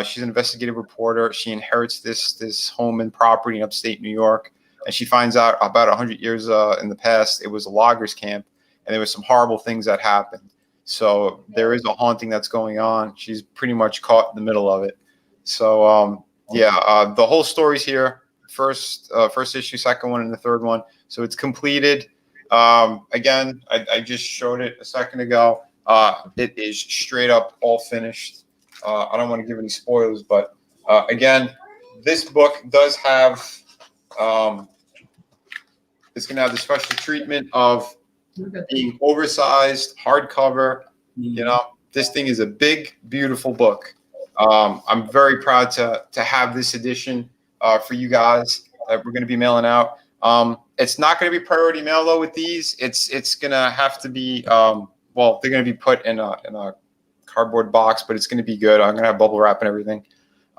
A: She's an investigative reporter. She inherits this home and property in upstate New York, and she finds out about 100 years in the past it was a loggers camp, and there was some horrible things that happened. So there is a haunting that's going on. She's pretty much caught in the middle of it. So yeah, the whole story's here. First issue, second one, and the third one. So it's completed. Again, I just showed it a second ago. It is straight up all finished. I don't want to give any spoilers, but again, this book does have it's going to have the special treatment of being oversized, hardcover. You know, this thing is a big, beautiful book. I'm very proud to have this edition for you guys that we're going to be mailing out. It's not going to be priority mail though with these. It's going to have to be well, they're going to be put in a cardboard box, but it's going to be good. I'm going to have bubble wrap and everything.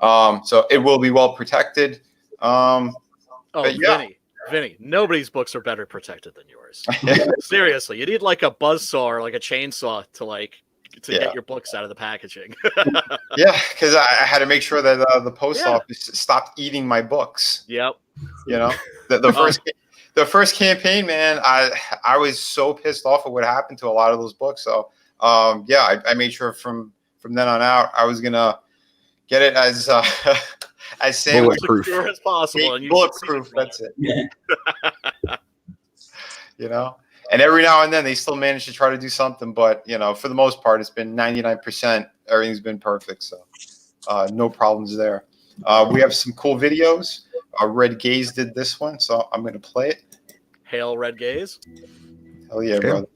A: So it will be well protected.
D: Oh,
A: yeah.
D: Vinny, nobody's books are better protected than yours. Seriously, you need like a buzzsaw or like a chainsaw to like to get your books out of the packaging.
A: Yeah, because I had to make sure that the post
D: Yeah.
A: office stopped eating my books.
D: Yep.
A: You know, the first campaign, man, I was so pissed off at what happened to a lot of those books. So yeah, I made sure from then on out I was gonna get it as Sam
E: Bulletproof.
D: Secure as possible, and you
A: bulletproof. That's it. You know, and every now and then they still manage to try to do something, but you know, for the most part, it's been 99%. Everything's been perfect, so no problems there. We have some cool videos. Red Gaze did this one, so I'm gonna play it.
D: Hail Red Gaze.
A: Hell yeah, brother.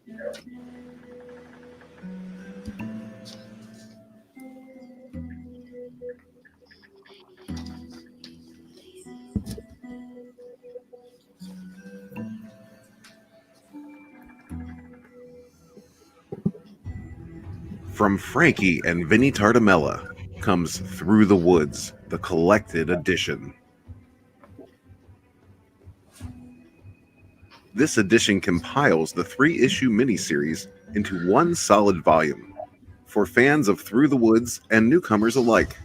E: From Frankie and Vinnie Tartamella comes Through the Woods, the collected edition. This edition compiles the 3-issue miniseries into one solid volume for fans of Through the Woods and newcomers alike.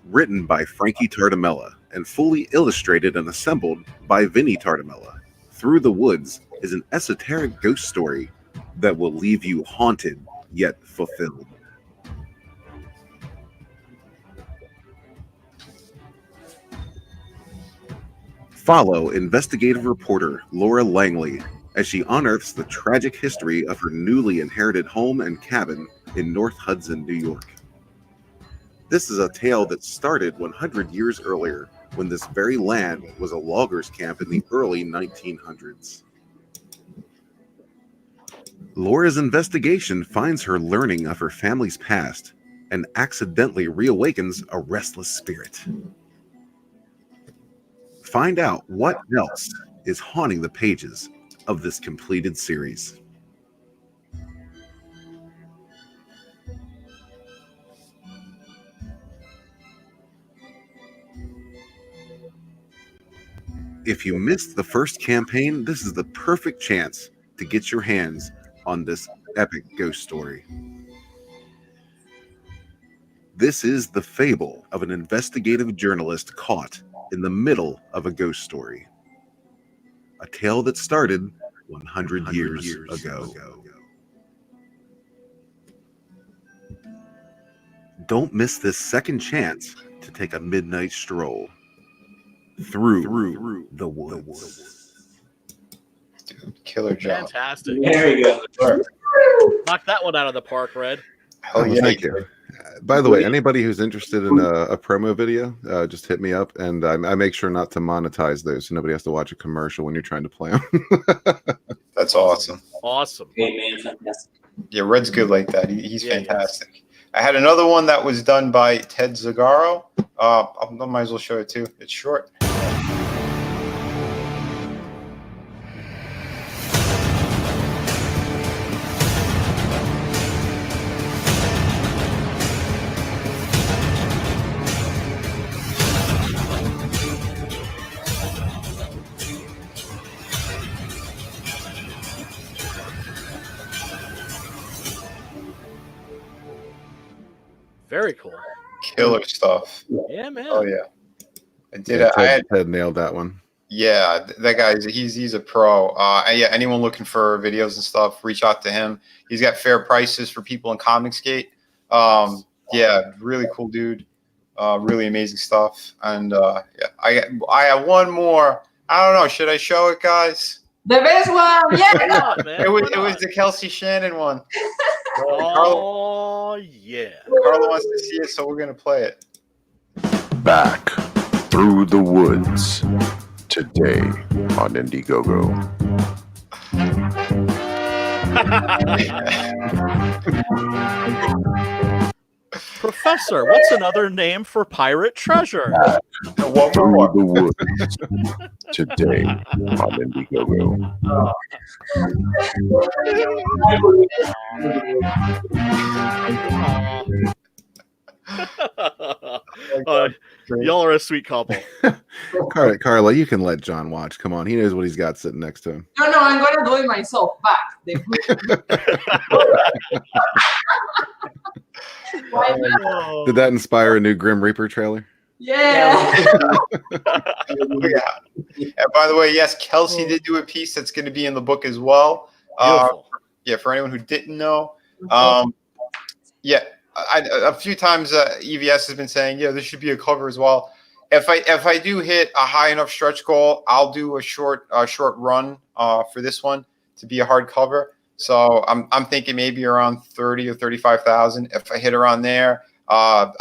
E: Written by Frankie Tartamella and fully illustrated and assembled by Vinnie Tartamella, Through the Woods is an esoteric ghost story that will leave you haunted yet fulfilled. Follow investigative reporter Laura Langley as she unearths the tragic history of her newly inherited home and cabin in North Hudson, New York. This is a tale that started 100 years earlier, when this very land was a loggers' camp in the early 1900s. Laura's investigation finds her learning of her family's past and accidentally reawakens a restless spirit. Find out what else is haunting the pages of this completed series. If you missed the first campaign, this is the perfect chance to get your hands on this epic ghost story. This is the fable of an investigative journalist caught in the middle of a ghost story. A tale that started 100 years ago. Don't miss this second chance to take a midnight stroll through the woods.
A: Dude, killer job.
D: Fantastic.
B: There you go.
D: Knock that one out of the park, Red.
A: Hell yeah.
E: Thank you. By the way, anybody who's interested in a promo video, just hit me up, and I make sure not to monetize those, so nobody has to watch a commercial when you're trying to play them.
A: That's awesome.
D: Awesome.
B: Hey, man, fantastic.
A: Yeah, Red's good like that. He's
D: Yeah,
A: fantastic. I had another one that was done by Ted Zagaro. I might as well show it too. It's short.
D: Very cool.
A: Killer stuff.
D: Yeah, man.
A: Oh yeah. I did.
E: Yeah,
A: I had,
E: Ted nailed that one.
A: yeah, that guy's he's a pro. And yeah, anyone looking for videos and stuff, reach out to him. He's got fair prices for people in Comicsgate. Yeah, really cool dude. Really amazing stuff. And yeah, I have one more. I don't know. Should I show it, guys?
C: The best one, yeah.
D: on, man.
A: It was the Kelsey Shannon one.
D: Oh, yeah.
A: Carla wants to see it, so we're gonna play it.
F: Back through the woods today on Indiegogo.
D: Professor, what's another name for pirate treasure?
A: One
F: Through
A: more.
F: the woods today on Indiegogo.
D: Y'all are a sweet couple.
E: Carla, you can let John watch. Come on, he knows what he's got sitting next to him.
C: No, I'm gonna do it myself. Back. Why not?
E: Did that inspire a new Grim Reaper trailer?
C: Yeah.
A: Yeah. And by the way, yes, Kelsey did do a piece that's going to be in the book as well.
D: Beautiful.
A: Yeah, for anyone who didn't know. Yeah, a few times EVS has been saying, yeah, there should be a cover as well. If I do hit a high enough stretch goal, I'll do a short run for this one to be a hardcover. So I'm thinking maybe around 30 or 35,000. If I hit around there, I'll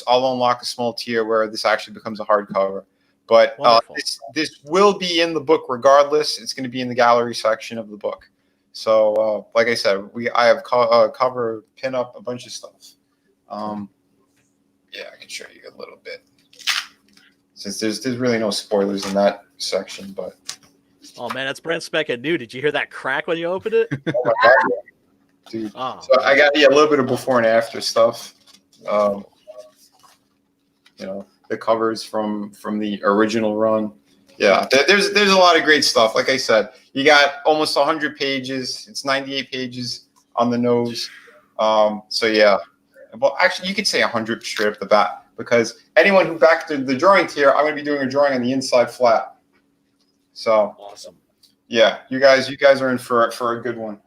A: unlock a small tier where this actually becomes a hardcover. But this will be in the book regardless. It's going to be in the gallery section of the book. So like I said, I have cover, pin up, a bunch of stuff. Yeah, I can show you a little bit since there's really no spoilers in that section. But
D: oh man, that's brand spanking new. Did you hear that crack when you opened it?
A: oh my God, dude!
D: Oh,
A: so I got a little bit of before and after stuff. You know, the covers from the original run. Yeah, there's a lot of great stuff. Like I said, you got almost 100 pages. It's 98 pages on the nose. So yeah, well, actually, you could say 100 straight up the bat because anyone who backed the drawing tier, I'm going to be doing a drawing on the inside flat. So
D: awesome.
A: Yeah, you guys are in for a good one.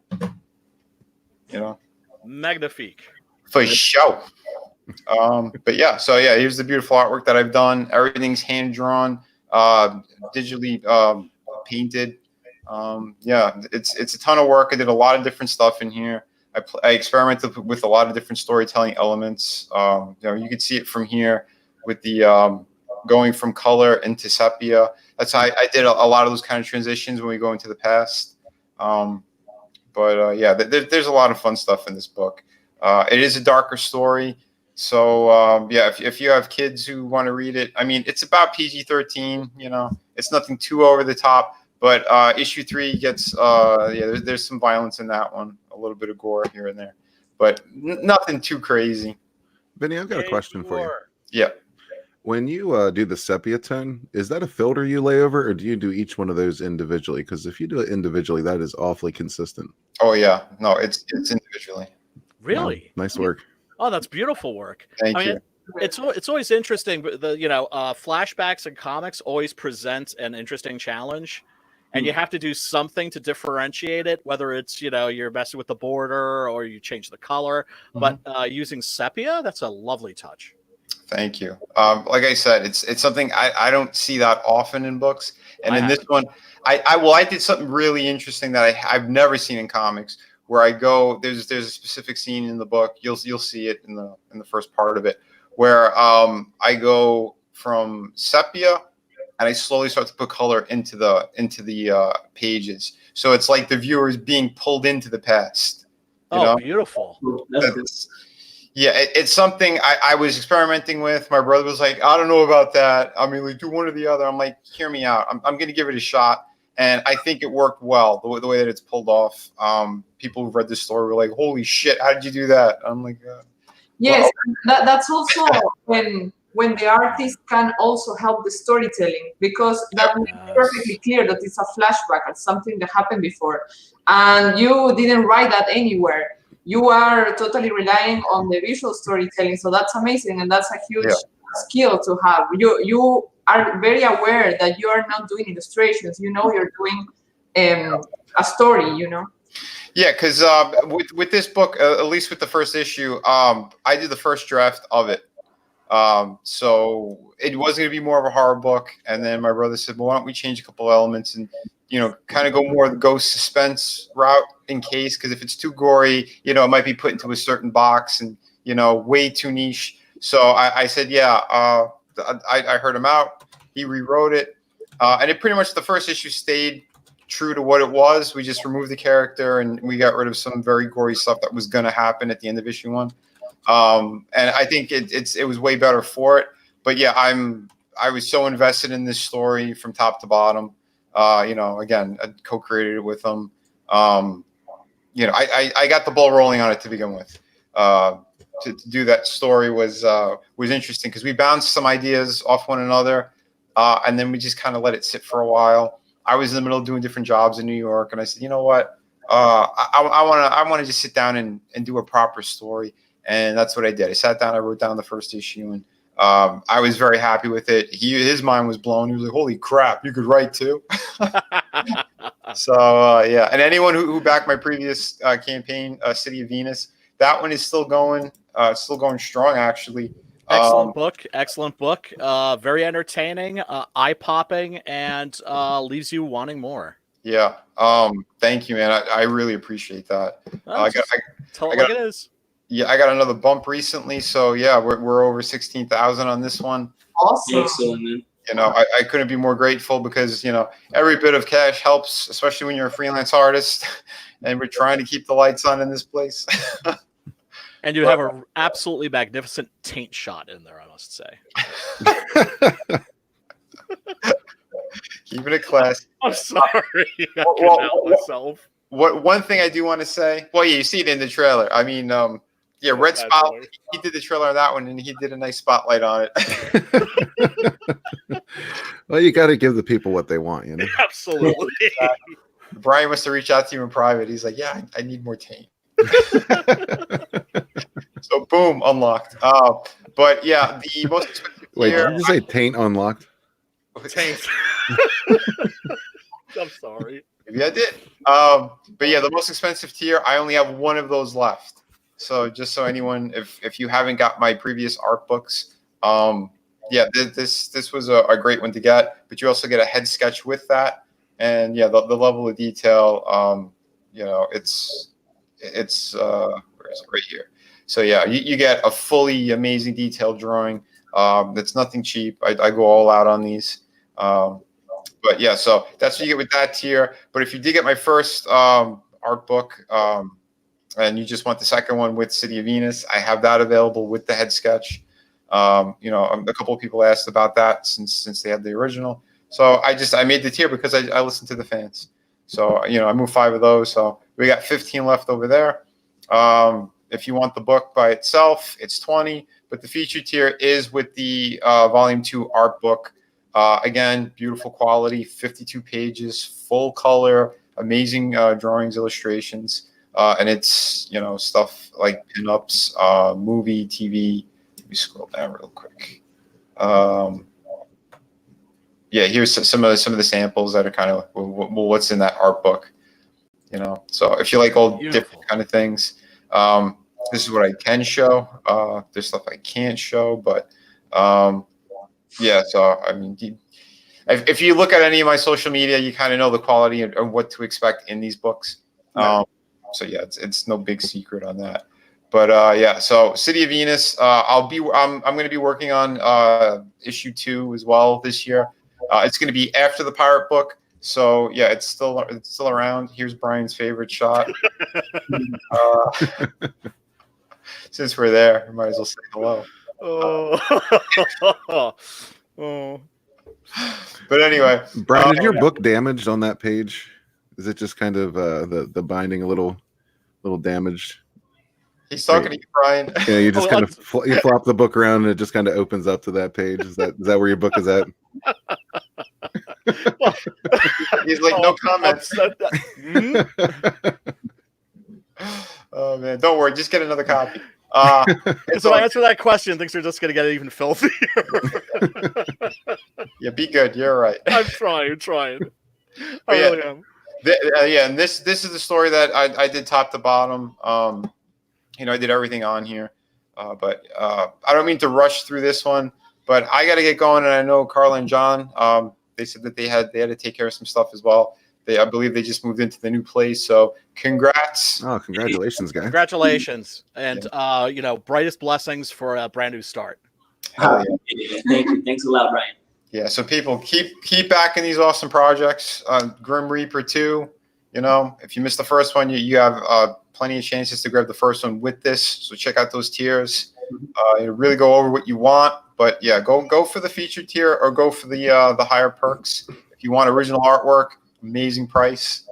A: You know,
D: magnifique
A: for sure. But yeah, so yeah, here's the beautiful artwork that I've done. Everything's hand drawn, digitally painted. Yeah, it's a ton of work. I did a lot of different stuff in here. I experimented with a lot of different storytelling elements. You know, you can see it from here with the going from color into sepia. That's how I did a lot of those kind of transitions when we go into the past. Yeah, there's a lot of fun stuff in this book. It is a darker story. So yeah, if you have kids who want to read it, I mean, it's about PG-13. You know, it's nothing too over the top. But issue 3 gets yeah, there's some violence in that one, a little bit of gore here and there, but nothing too crazy.
E: Vinny, I've got a question for you.
A: Yeah.
E: When you do the sepia tone, is that a filter you lay over, or do you do each one of those individually? Because if you do it individually, that is awfully consistent.
A: Oh yeah, no, it's individually.
D: Really?
E: Wow, nice work.
D: Oh, that's beautiful work.
A: Thank you.
D: It's always interesting. Flashbacks and comics always present an interesting challenge, and you have to do something to differentiate it. Whether it's you're messing with the border or you change the color, but using sepia, that's a lovely touch.
A: Thank you. Like I said, it's something I don't see that often in books, and in this one, I did something really interesting that I've never seen in comics. Where I go, there's a specific scene in the book. You'll see it in the first part of it, where I go from sepia, and I slowly start to put color into the pages. So it's like the viewer is being pulled into the past. You know?
D: Beautiful.
A: Yeah, it's something I was experimenting with. My brother was like, I don't know about that. I mean, like, do one or the other. I'm like, hear me out. I'm going to give it a shot. And I think it worked well, the way that it's pulled off. People who read the story were like, holy shit, how did you do that? I'm like,
C: yes, well. That's also when the artist can also help the storytelling, because that makes it perfectly clear that it's a flashback or something that happened before. And you didn't write that anywhere. You are totally relying on the visual storytelling. So that's amazing. And that's a huge skill to have. You are very aware that you are not doing illustrations. You're doing a story,
A: Yeah, because with this book, at least with the first issue, I did the first draft of it. So it was going to be more of a horror book. And then my brother said, well, why don't we change a couple elements and, kind of go more of the ghost suspense route in case, because if it's too gory, it might be put into a certain box and, way too niche. So I said, yeah, I heard him out. He rewrote it. And it pretty much, the first issue stayed true to what it was. We just removed the character and we got rid of some very gory stuff that was going to happen at the end of issue 1. And I think it was way better for it. But yeah, I was so invested in this story from top to bottom. Again, I co-created it with them. I got the ball rolling on it to begin with. To do that story was interesting because we bounced some ideas off one another. and then we just kind of let it sit for a while. I was in the middle of doing different jobs in New York, and I said, you know what, I want to just sit down and do a proper story, and that's what I did. I sat down, I wrote down the first issue, and I was very happy with it. His mind was blown. He was like, "Holy crap, you could write too!" So yeah, and anyone who backed my previous campaign, City of Venus, that one is still going strong actually.
D: Excellent book. Very entertaining, eye-popping, and leaves you wanting more.
A: Yeah. Thank you, man. I really appreciate that.
D: Tell it like it is.
A: Yeah, I got another bump recently, so yeah, we're over 16,000 on this one.
C: Awesome.
B: Excellent, man.
A: You know, I couldn't be more grateful because, you know, every bit of cash helps, especially when you're a freelance artist and we're trying to keep the lights on in this place.
D: And you have an absolutely magnificent taint shot in there, I must say.
A: Keeping it classy.
D: I'm sorry. I couldn't help myself.
A: One thing I do want to say, well, yeah, you see it in the trailer. I mean, yeah, Red Spotlight, he did the trailer on that one, and he did a nice spotlight on it.
E: Well, you got to give the people what they want, you know?
D: Absolutely.
A: Brian must have reached out to you in private. He's like, yeah, I need more taint. So, boom, unlocked. But, yeah, the most expensive
E: Wait,
A: tier,
E: did you say taint unlocked?
A: Taint.
D: I'm sorry.
A: Maybe I did. But, yeah, the most expensive tier, I only have one of those left. So just so anyone, if you haven't got my previous art books, yeah, this was a great one to get. But you also get a head sketch with that, and yeah, the level of detail, you know, it's where is it? Right here. So yeah, you get a fully amazing detailed drawing. That's nothing cheap. I go all out on these. But yeah, so that's what you get with that tier. But if you did get my first art book, and you just want the second one with City of Venus, I have that available with the head sketch. You know, a couple of people asked about that since they had the original. So I made the tier because I listened to the fans. So, you know, I moved 5 of those. So we got 15 left over there. If you want the book by itself, it's 20. But the feature tier is with the Volume 2 art book. Again, beautiful quality, 52 pages, full color, amazing drawings, illustrations. And it's, you know, stuff like pinups, movie, TV. Let me scroll down real quick. Yeah, here's some of the samples that are kind of what's in that art book. You know, so if you like all different kind of things, this is what I can show. There's stuff I can't show, but yeah. So I mean, if you look at any of my social media, you kind of know the quality and what to expect in these books. So yeah, it's no big secret on that. But yeah, so City of Venus, I'm going to be working on issue 2 as well this year. It's going to be after the pirate book. So yeah, it's still around. Here's Brian's favorite shot. Since we're there, we might as well say hello.
D: Oh.
A: But anyway,
E: Brian, is your book damaged on that page? Is it just kind of the binding a little damaged?
A: He's talking to you, Brian.
E: Yeah, you just kind of you flop the book around and it just kind of opens up to that page. Is that where your book is at?
A: He's like, no comments. Oh man, don't worry, just get another copy.
D: So I answer that question, things are just going to get even filthier.
A: Yeah, be good. You're right.
D: I'm trying. I really am.
A: Yeah, and this is the story that I did top to bottom. You know, I did everything on here, but I don't mean to rush through this one, but I got to get going. And I know Carla and John, they said that they had to take care of some stuff as well. I believe they just moved into the new place. So congrats.
E: Oh, congratulations, guys.
D: Congratulations. And, you know, brightest blessings for a brand new start.
B: Thank you. Thanks a lot, Brian.
A: Yeah, so people keep backing these awesome projects. Grim Reaper 2, you know, if you missed the first one, you have plenty of chances to grab the first one with this. So check out those tiers. You really go over what you want. But yeah, go for the feature tier or go for the higher perks. If you want original artwork, amazing price.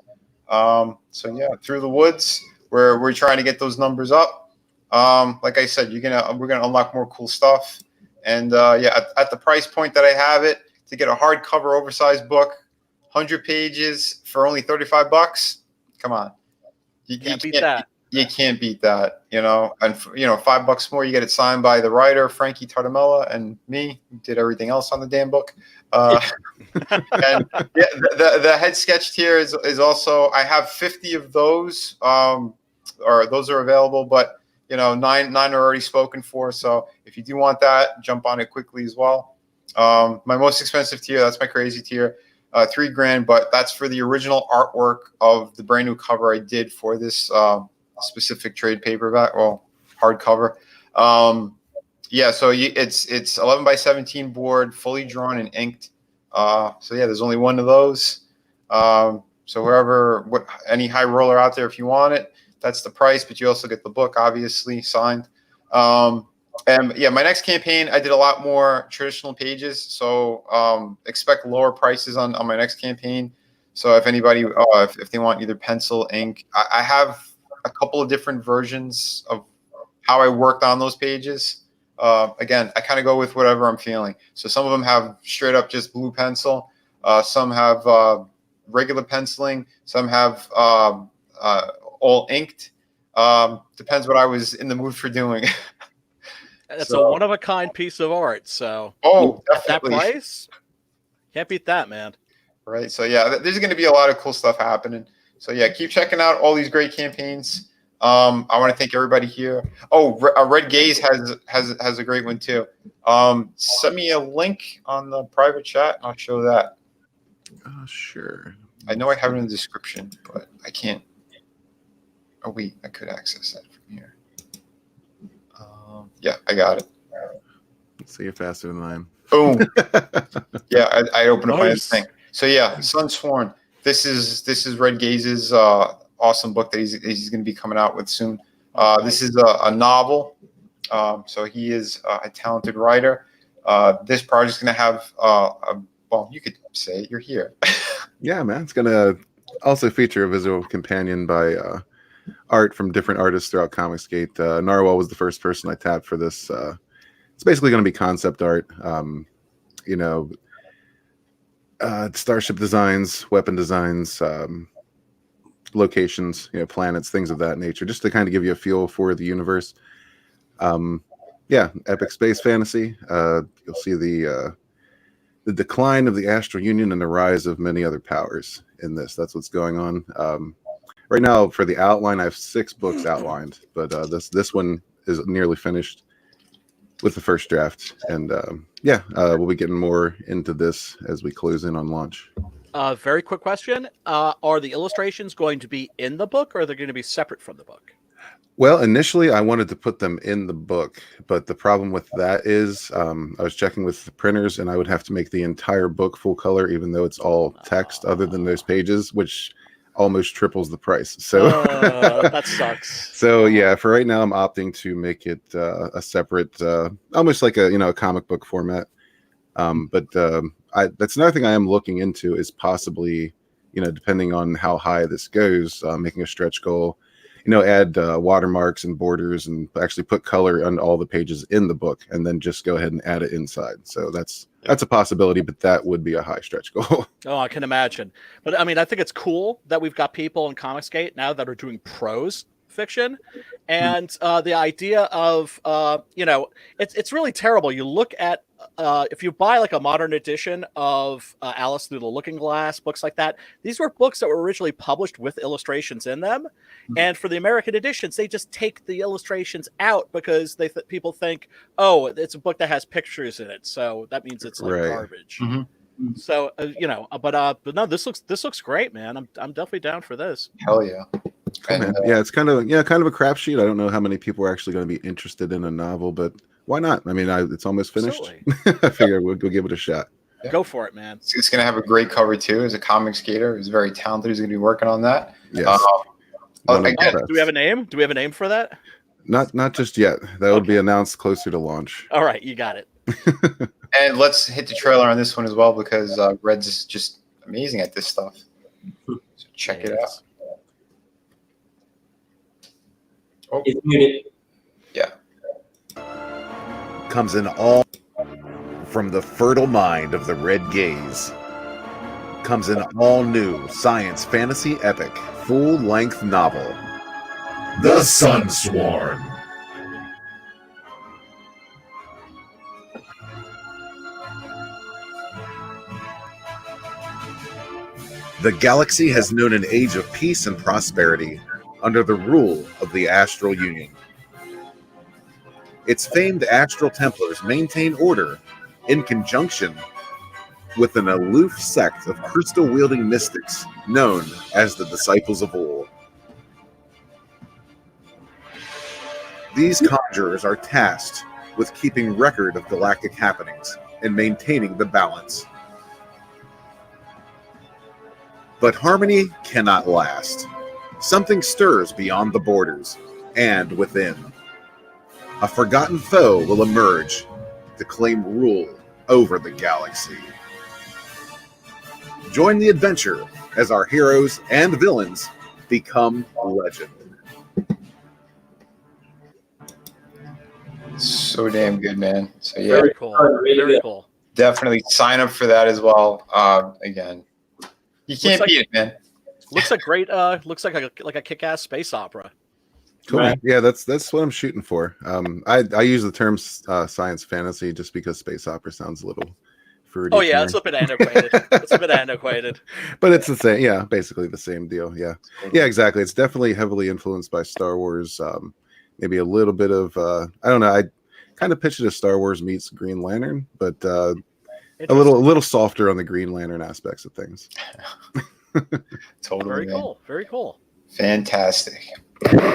A: So yeah, Through the Woods, we're trying to get those numbers up. Like I said, we're gonna unlock more cool stuff. And yeah, at the price point that I have it, to get a hardcover oversized book, 100 pages for only $35. Come on. You
D: Can't beat that.
A: You can't beat that, you know. And for, you know, $5 more, you get it signed by the writer Frankie Tartamella and me, who did everything else on the damn book. And yeah, the head sketched here is also, I have 50 of those, or those are available, but you know, nine are already spoken for. So if you do want that, jump on it quickly as well. My most expensive tier, that's my crazy tier, $3,000, but that's for the original artwork of the brand new cover I did for this specific trade paperback, well, hardcover. Yeah, so it's 11 by 17 board, fully drawn and inked. So yeah, there's only one of those. So any high roller out there, if you want it, that's the price, but you also get the book, obviously, signed. And yeah, my next campaign, I did a lot more traditional pages. So expect lower prices on my next campaign. So if anybody, if they want either pencil, ink, I have a couple of different versions of how I worked on those pages. Again, I kind of go with whatever I'm feeling. So some of them have straight up just blue pencil. Some have regular penciling. Some have all inked. Depends what I was in the mood for doing.
D: That's a one-of-a-kind piece of art. So at that
A: definitely.
D: price, can't beat that, man.
A: Right. So yeah, there's going to be a lot of cool stuff happening. So yeah, keep checking out all these great campaigns. I want to thank everybody here. Oh, Red Gaze has a great one too. Send me a link on the private chat and I'll show that.
E: Sure.
A: I know I have it in the description, but I can't. Oh wait, I could access that from here. Yeah, I got it.
E: So you're faster than I am.
A: Boom. Yeah, I opened up my
D: Nice.
A: thing. So yeah, Sunsworn. This is Red Gaze's awesome book that he's going to be coming out with soon. This is a novel. So he is a talented writer. This project's going to have well, you could say it, you're here.
E: Yeah, man. It's going to also feature a visual companion by art from different artists throughout Comicsgate. Narwhal was the first person I tapped for this. It's basically going to be concept art. You know, starship designs, weapon designs, locations, you know, planets, things of that nature, just to kind of give you a feel for the universe. Yeah, epic space fantasy. You'll see the decline of the Astral Union and the rise of many other powers in this. That's what's going on. Right now, for the outline, I have 6 books outlined, but this one is nearly finished with the first draft. And yeah, we'll be getting more into this as we close in on launch.
D: Very quick question. Are the illustrations going to be in the book or are they going to be separate from the book?
E: Well, initially I wanted to put them in the book, but the problem with that is I was checking with the printers and I would have to make the entire book full color, even though it's all text other than those pages, which almost triples the price. So
D: that sucks.
E: So yeah, for right now, I'm opting to make it a separate, almost like a comic book format. But that's another thing I am looking into is possibly, depending on how high this goes, making a stretch goal. Add watermarks and borders and actually put color on all the pages in the book, and then just go ahead and add it inside. So that's a possibility, but that would be a high stretch goal.
D: Oh, I can imagine. But I mean, I think it's cool that we've got people in Comicsgate now that are doing prose fiction, and the idea of it's really terrible. You look at if you buy like a modern edition of Alice Through the Looking Glass, books like that, these were books that were originally published with illustrations in them. And for the American editions, they just take the illustrations out because people think, oh, it's a book that has pictures in it, so that means it's like garbage.
A: Mm-hmm.
D: So but no, this looks great, man. I'm definitely down for this.
A: Hell yeah. And,
E: yeah, it's kind of a crapshoot. I don't know how many people are actually going to be interested in a novel, but why not? I mean, it's almost finished. I figure we'll give it a shot.
A: Yeah.
D: Go for it, man.
A: It's going to have a great cover too. As a comic skater, he's very talented. He's going to be working on that.
E: Yes.
D: Do we have a name? Do we have a name for that?
E: Not just yet. That would be announced closer to launch.
D: All right, you got it.
A: And let's hit the trailer on this one as well, because Red's is just amazing at this stuff. So check it out. Oh.
B: It's muted.
A: Yeah.
E: Comes in all From the fertile mind of the Red Gaze comes an all-new science fantasy epic full-length novel, The Sun Sworn. The galaxy has known an age of peace and prosperity under the rule of the Astral Union. Its famed Astral Templars maintain order in conjunction with an aloof sect of crystal-wielding mystics known as the Disciples of Ul. These conjurers are tasked with keeping record of galactic happenings and maintaining the balance. But harmony cannot last. Something stirs beyond the borders and within. A forgotten foe will emerge to claim rule over the galaxy. Join the adventure as our heroes and villains become legend.
A: So damn good, man. So yeah,
D: Very cool. Very cool.
A: definitely sign up for that as well. Again, you can't
D: like-
A: beat it, man.
D: Looks like great. Looks like a kick-ass space opera.
E: Cool.
B: Right.
E: Yeah, that's what I'm shooting for. I use the term science fantasy just because space opera sounds a little fruity.
D: Oh yeah,
E: to
D: it's
E: me.
D: a bit antiquated. It's a bit antiquated.
E: But it's the same. Yeah, basically the same deal. Yeah, yeah, exactly. It's definitely heavily influenced by Star Wars. Maybe a little bit of I don't know. I kind of pitched it as Star Wars meets Green Lantern, but a little softer on the Green Lantern aspects of things.
A: Totally.
D: Very
A: man.
D: cool. Very cool.
A: Fantastic.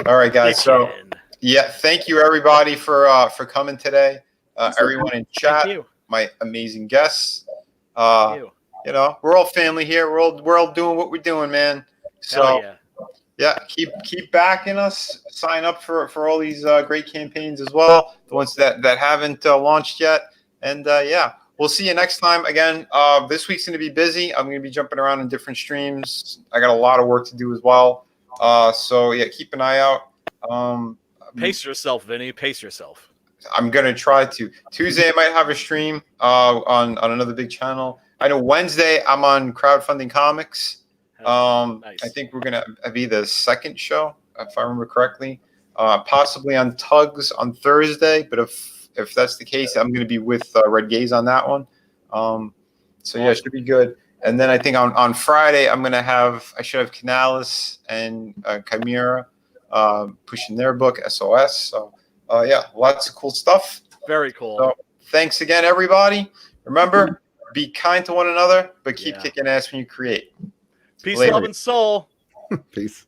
A: All right, guys. So
D: Dickon.
A: yeah, thank you everybody for coming today. Everyone in chat,
D: Thank you.
A: my amazing guests.
D: Thank you.
A: You know, we're all family here. We're all doing what we're doing, man. So
D: Hell yeah.
A: yeah, keep backing us. Sign up for all these great campaigns as well. The ones that haven't launched yet. And yeah, we'll see you next time. Again, this week's going to be busy. I'm going to be jumping around in different streams. I got a lot of work to do as well. So yeah, keep an eye out.
D: Pace yourself, Vinny. Pace yourself.
A: I'm going to try to. Tuesday, I might have a stream on another big channel. I know Wednesday, I'm on Crowdfunding Comics.
D: Nice.
A: I think we're gonna be the second show, if I remember correctly. Possibly on Tugs on Thursday, but if that's the case, I'm gonna be with Red Gaze on that one. So yeah, it should be good. And then I think on Friday I should have Canalis and Chimera pushing their book SOS. So yeah, lots of cool stuff.
D: Very cool.
A: So thanks again, everybody. Remember, be kind to one another, but keep
D: Yeah.
A: kicking ass when you create.
D: Peace,
A: Later.
D: love, and soul.
E: Peace.